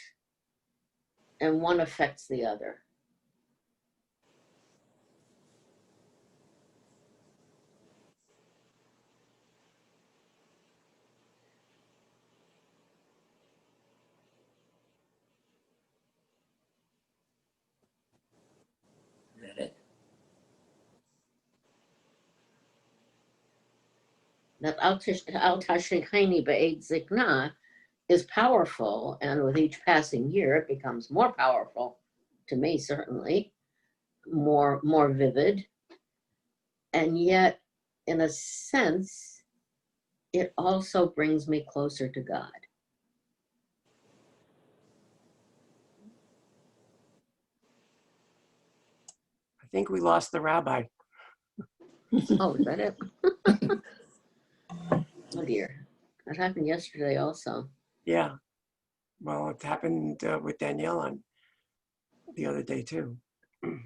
and one affects the other. Is that it? That al tashricheni b'eit zikna is powerful, and with each passing year, it becomes more powerful, to me certainly, more vivid. And yet, in a sense, it also brings me closer to God. I think we lost the rabbi. Oh, is that it? Oh dear, that happened yesterday also. Yeah. Well, it happened with Danielle on the other day too. Oh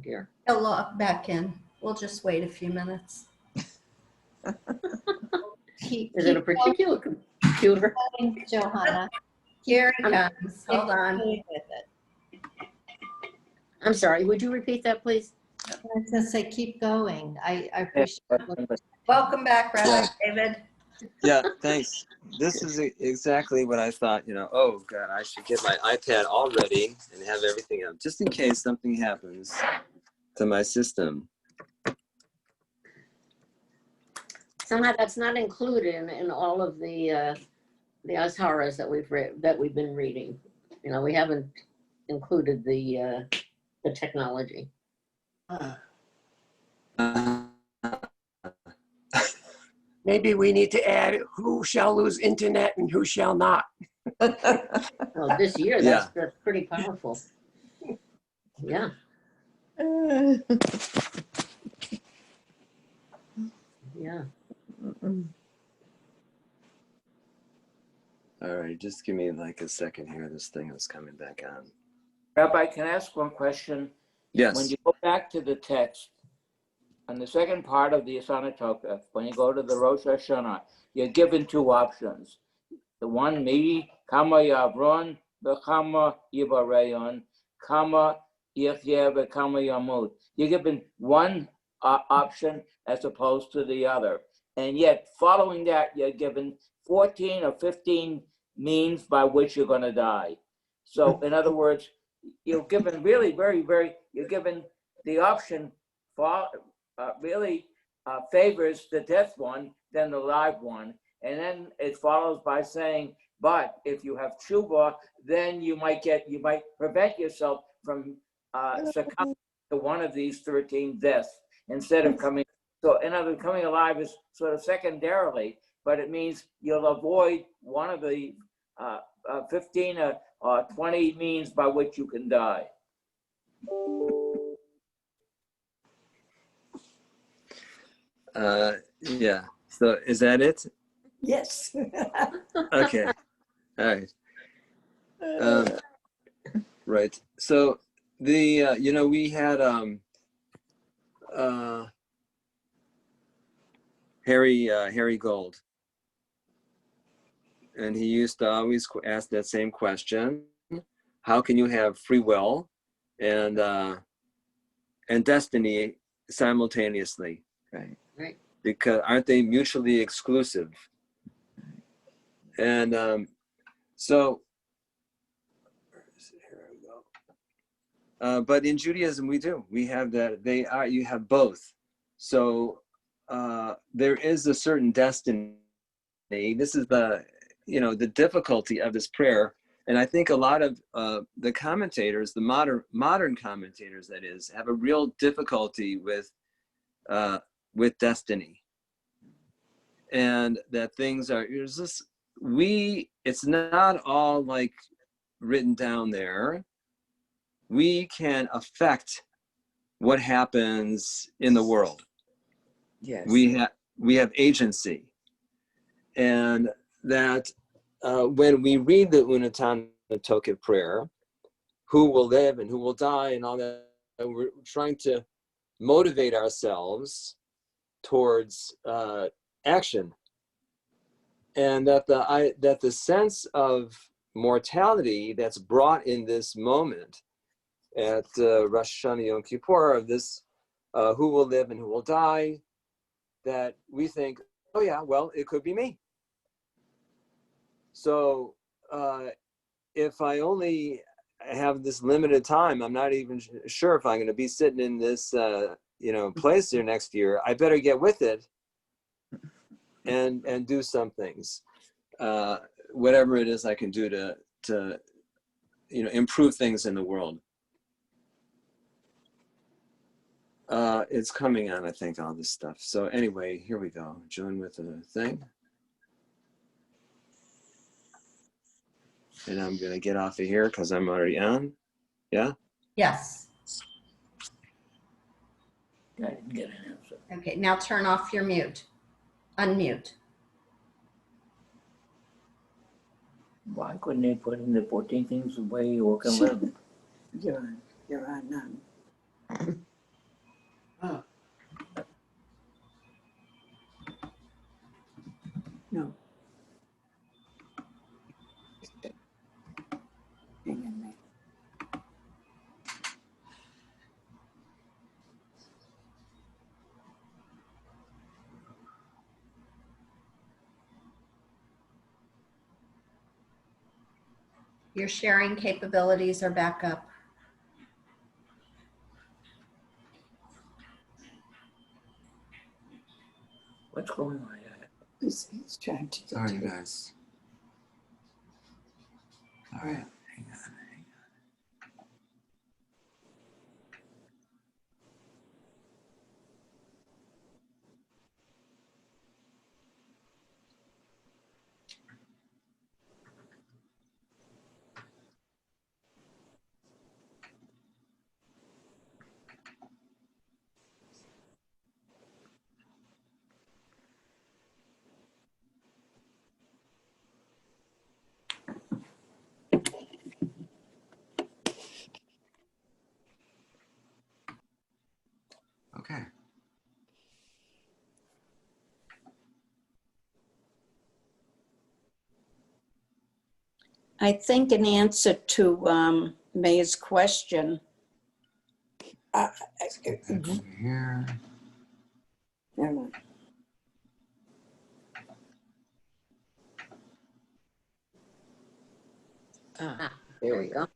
dear. He'll log back in. We'll just wait a few minutes. Is it a particular computer? going, Johanna? Here he comes. Hold on. With it. I'm sorry, would you repeat that, please? I was going to say, keep going. I appreciate it. Welcome back, Rabbi David. Yeah, thanks. This is exactly what I thought, oh God, I should get my iPad all ready and have everything up, just in case something happens to my system. Somehow that's not included in all of the Azharas that we've been reading. We haven't included the technology. Maybe we need to add who shall lose internet and who shall not. Well, this year, that's pretty powerful. Yeah. Yeah. All right, just give me like a second here. This thing is coming back on. Rabbi, can I ask one question? Yes. When you go back to the text, on the second part of the Asana Tokef, when you go to the Rosh Hashanah, you're given two options. The one, me, kama yavron, v'kama yivareyon, kama yichyeh, v'kama yamut. You're given one option as opposed to the other. And yet, following that, you're given 14 or 15 means by which you're going to die. So, in other words, you're given really you're given the option for favors the death one than the live one. And then it follows by saying, but if you have tshuva, then you might prevent yourself from succumbing to one of these 13 deaths instead of coming. So in other words, coming alive is sort of secondarily, but it means you'll avoid one of the 15 or 20 means by which you can die. Yeah. So is that it? Yes. Okay. All right. Right. So the we had Harry Gold, and he used to always ask that same question: how can you have free will and destiny simultaneously? Right. Right. Because aren't they mutually exclusive? And so, here we go. But in Judaism, we have that. You have both. So there is a certain destiny. This is the difficulty of this prayer, And I think a lot of the commentators, the modern commentators, that is, have a real difficulty with destiny, and that things are. It's not all like written down there. We can affect what happens in the world. Yes. We have agency, and that when we read the Untitled prayer, who will live and who will die and all that, we're trying to motivate ourselves towards action, and that the sense of mortality that's brought in this moment at Rosh Hashanah Yom Kippur, of this who will live and who will die, that we think, oh yeah, well, it could be me. So if I only have this limited time, I'm not even sure if I'm going to be sitting in this place here next year. I better get with it and do some things, whatever it is I can do to improve things in the world. It's coming on, I think, all this stuff. So anyway, here we go. Join with the thing. And I'm going to get off of here because I'm already on. Yeah? Yes. I didn't get an answer. Okay, now turn off your mute. Unmute. Why couldn't they put in the 14 things the way you can live? You're on none. Oh. No. Hang on a minute. Your sharing capabilities are back up. What's going on? He's trying to. Sorry, you guys. All right. Hang on. Okay. I think in answer to May's question, Back over here. Never mind. There we go.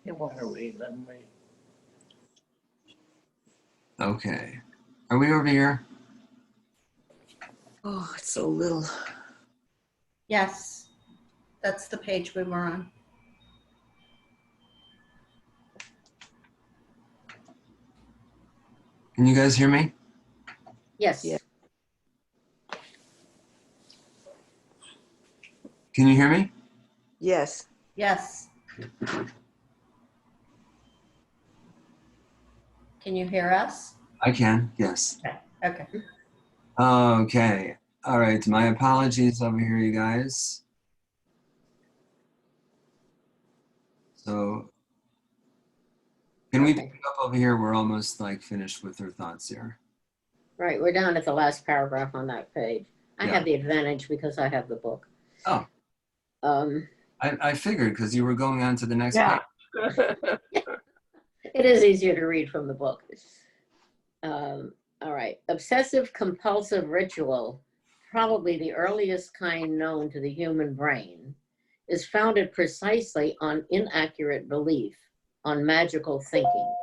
You want to read, let me read. Okay. Are we over here? Oh, it's so little. Yes, that's the page we were on. Can you guys hear me? Yes. Yeah. Can you hear me? Yes. Yes. Can you hear us? I can, yes. Okay. Okay. All right. My apologies over here, you guys. So can we pick up over here? We're almost like finished with her thoughts here. Right, we're down at the last paragraph on that page. I Yeah. have the advantage because I have the book. Oh. I figured because you were going on to the next page. It is easier to read from the book. All right. Obsessive compulsive ritual, probably the earliest kind known to the human brain, is founded precisely on inaccurate belief, on magical thinking.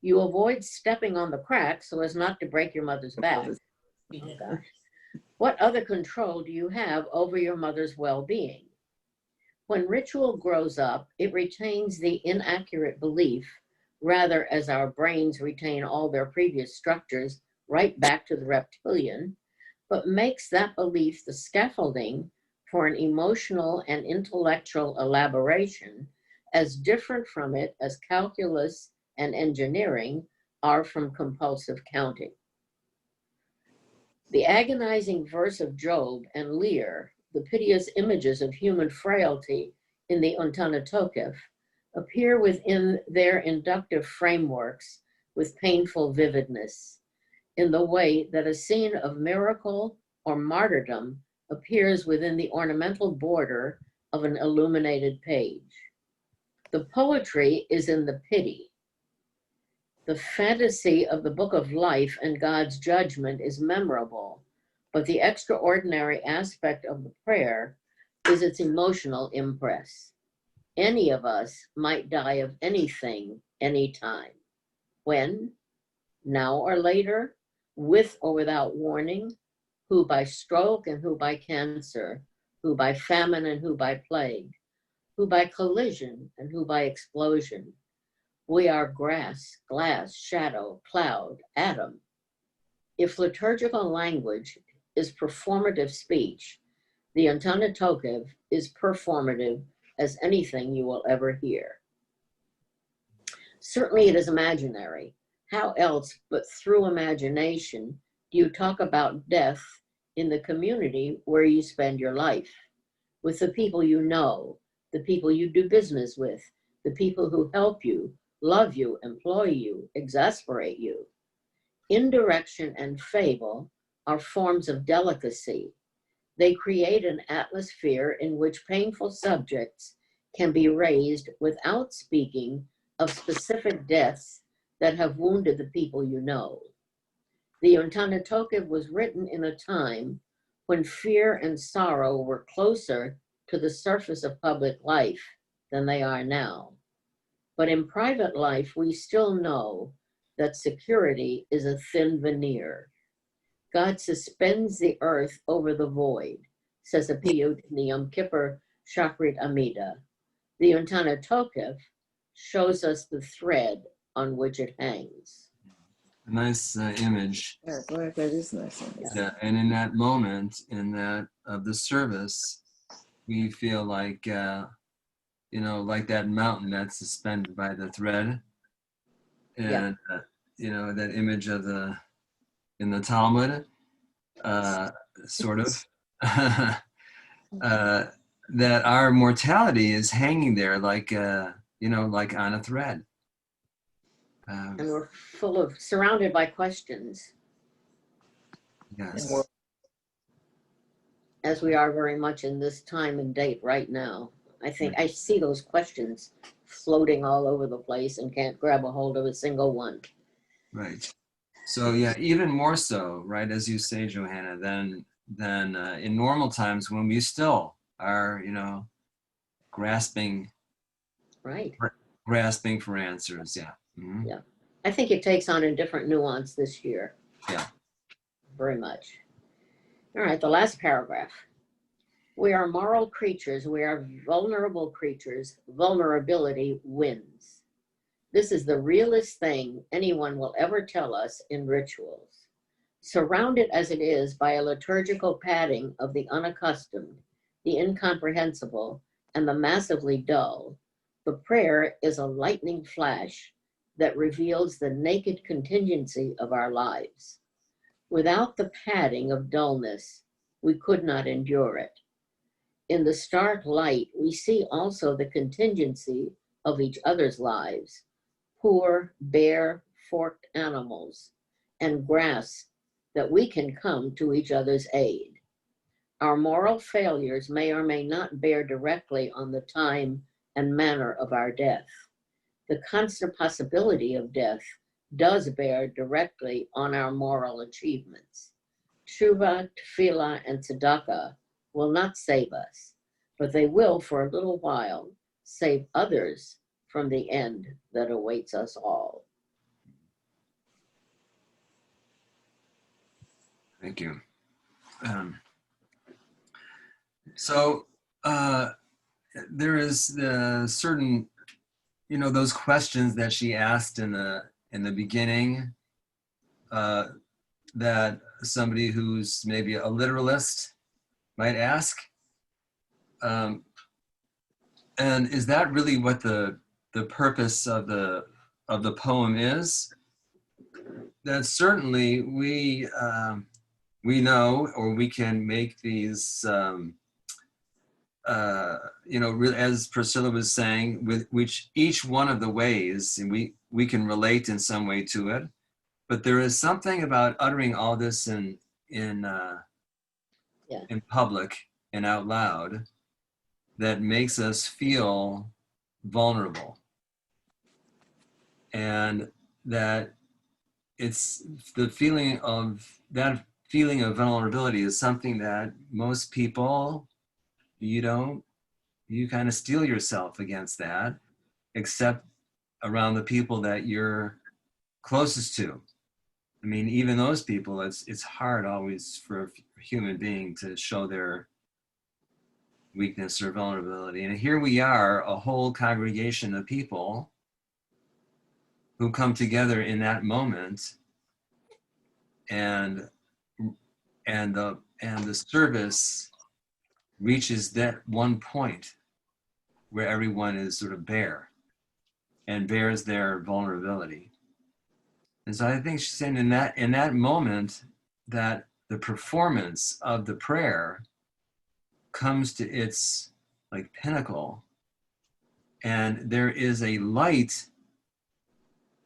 You avoid stepping on the crack so as not to break your mother's back. Oh, gosh. What other control do you have over your mother's well-being? When ritual grows up, it retains the inaccurate belief, rather as our brains retain all their previous structures right back to the reptilian, but makes that belief the scaffolding for an emotional and intellectual elaboration as different from it as calculus and engineering are from compulsive counting. The agonizing verse of Job and Lear, the piteous images of human frailty in the Untitled, appear within their inductive frameworks with painful vividness, in the way that a scene of miracle or martyrdom appears within the ornamental border of an illuminated page. The poetry is in the pity. The fantasy of the book of life and God's judgment is memorable, but the extraordinary aspect of the prayer is its emotional impress. Any of us might die of anything, anytime. When? Now or later? With or without warning? Who by stroke and who by cancer? Who by famine and who by plague? Who by collision and who by explosion? We are grass, glass, shadow, cloud, atom. If liturgical language is performative speech, the Untitled is performative as anything you will ever hear. Certainly it is imaginary. How else but through imagination do you talk about death in the community where you spend your life, with the people you know, the people you do business with, the people who help you, love you, employ you, exasperate you? Indirection and fable are forms of delicacy. They create an atmosphere in which painful subjects can be raised without speaking of specific deaths that have wounded the people you know. The Untitled was written in a time when fear and sorrow were closer to the surface of public life than they are now. But in private life, we still know that security is a thin veneer. God suspends the earth over the void, says a piyut in the Yom Kippur Shachrit Amida. The Untitled shows us the thread on which it hangs. A nice image. Yeah, boy, that is nice. Yeah, and in that moment, in that of the service, we feel like, like that mountain that's suspended by the thread. And, that image of in the Talmud, sort of, that our mortality is hanging there like, like on a thread. And we're surrounded by questions. Yes. As we are very much in this time and date right now. I think I see those questions floating all over the place and can't grab a hold of a single one. Right. So yeah, even more so, right, as you say, Johanna, than in normal times when we still are, grasping. Right. Grasping for answers. Yeah. Mm-hmm. Yeah. I think it takes on a different nuance this year. Yeah. Very much. All right, the last paragraph. We are moral creatures. We are vulnerable creatures. Vulnerability wins. This is the realest thing anyone will ever tell us in rituals. Surrounded as it is by a liturgical padding of the unaccustomed, the incomprehensible, and the massively dull, the prayer is a lightning flash that reveals the naked contingency of our lives. Without the padding of dullness, we could not endure it. In the stark light, we see also the contingency of each other's lives, poor, bare, forked animals, and grasp that we can come to each other's aid. Our moral failures may or may not bear directly on the time and manner of our death. The constant possibility of death does bear directly on our moral achievements. Tshuva, tefillah, and tzedakah will not save us, but they will for a little while save others from the end that awaits us all. Thank you. So there is the certain, those questions that she asked in the beginning, that somebody who's maybe a literalist might ask. And is that really what the purpose of the poem is? That certainly we know, or we can make these, as Priscilla was saying, with which each one of the ways, and we can relate in some way to it. But there is something about uttering all this in public and out loud that makes us feel vulnerable, and that it's the feeling of vulnerability is something that most people, you kind of steel yourself against that, except around the people that you're closest to. I mean, even those people, it's hard always for a human being to show their weakness or vulnerability. And here we are, a whole congregation of people who come together in that moment, and the service reaches that one point where everyone is sort of bare and bears their vulnerability. And so I think she's saying in that moment that the performance of the prayer comes to its pinnacle, and there is a light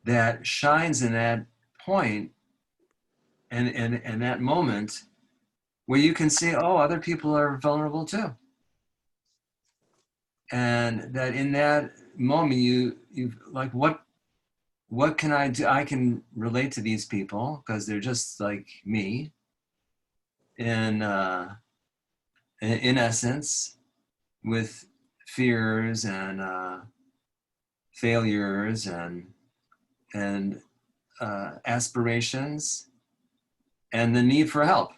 that shines in that point and that moment where you can see, oh, other people are vulnerable too. And that in that moment, you like, what can I do? I can relate to these people because they're just like me. And in essence, with fears and failures and aspirations and the need for help.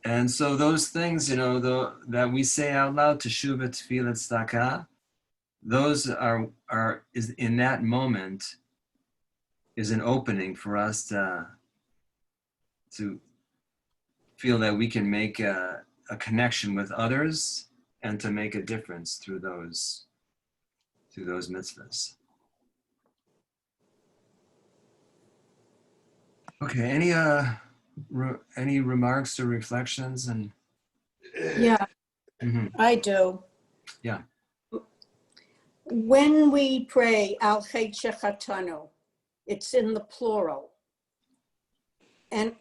And so those things, that we say out loud, teshuva, tefillah, tzedakah, those is in that moment is an opening for us to feel that we can make a connection with others and to make a difference through those mitzvahs. Okay, any remarks or reflections? And Yeah, I do. Yeah. When we pray Al Chet Shechatanu, it's in the plural. And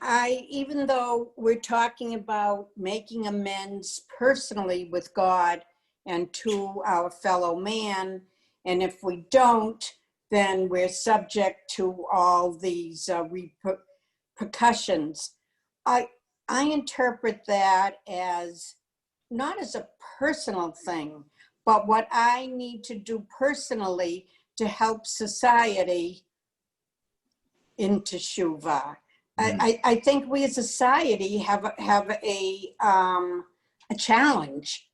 even though we're talking about making amends personally with God and to our fellow man, and if we don't, then we're subject to all these repercussions. I interpret that as not as a personal thing, but what I need to do personally to help society in teshuvah. I think we as a society have a challenge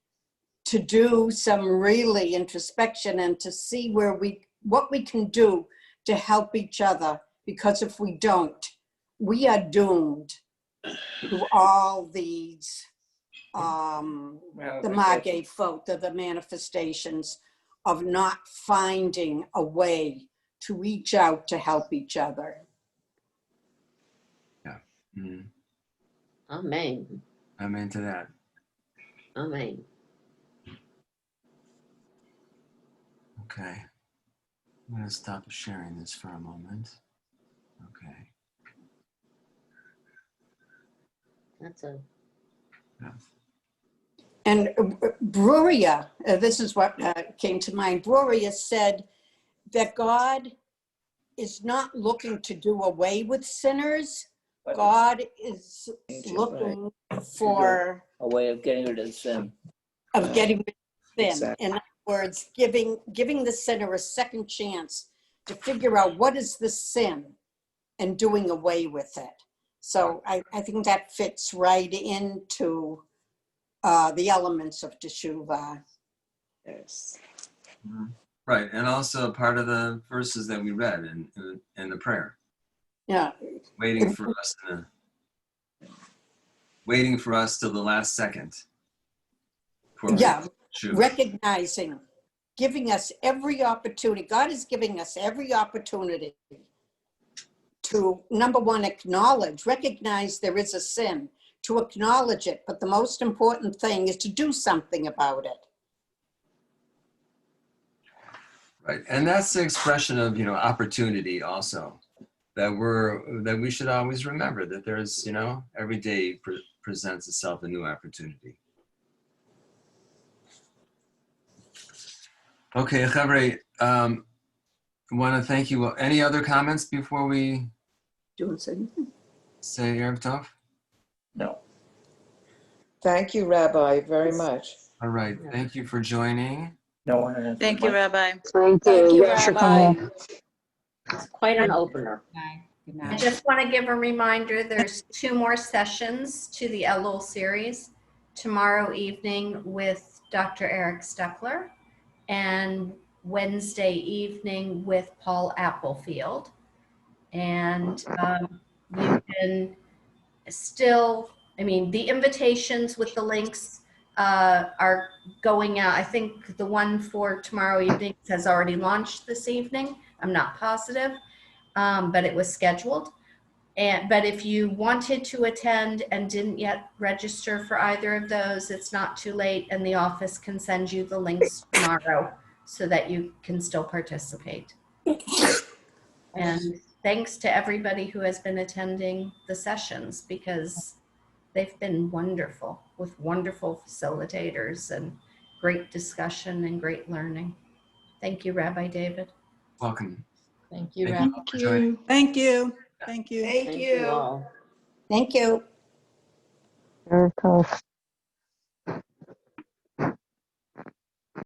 to do some really introspection and to see what we can do to help each other, because if we don't, we are doomed to all these the mageh folk, the manifestations of not finding a way to reach out to help each other. Yeah. Mm-hmm. Amen. Amen to that. Amen. Okay. I'm going to stop sharing this for a moment. Okay. That's a... Yeah. And Bruria, this is what came to mind. Bruria said that God is not looking to do away with sinners. God is looking for a way of getting rid of sin. Of getting rid of sin. Exactly. In other words, giving the sinner a second chance to figure out what is the sin and doing away with it. So I think that fits right into the elements of Teshuvah. Yes. Right, and also part of the verses that we read in the prayer, Yeah. waiting for us till the last second. Yeah, Sure. recognizing, giving us every opportunity. God is giving us every opportunity to, number one, recognize there is a sin, to acknowledge it. But the most important thing is to do something about it. Right, and that's the expression of opportunity also, that we should always remember that there's every day presents itself a new opportunity. Okay, Chavre, I want to thank you. Any other comments before we Do you want to say anything? say Erev Tov? No. Thank you, Rabbi, very much. All right, thank you for joining. No one has. Thank you, Rabbi. Thank you, Yes, Rabbi. It's quite an opener. Good I night. just want to give a reminder, there's 2 more sessions to the Elul series. Tomorrow evening with Dr. Eric Steckler and Wednesday evening with Paul Applefield. And you can still, the invitations with the links are going out. I think the one for tomorrow evening has already launched this evening. I'm not positive, but it was scheduled. But if you wanted to attend and didn't yet register for either of those, it's not too late, and the office can send you the links tomorrow so that you can still participate. And thanks to everybody who has been attending the sessions, because they've been wonderful, with wonderful facilitators and great discussion and great learning. Thank you, Rabbi David. Welcome. Thank you, Thank Rabbi. you for joining. Thank you. Thank you. Thank you. all. Thank you. Very cool.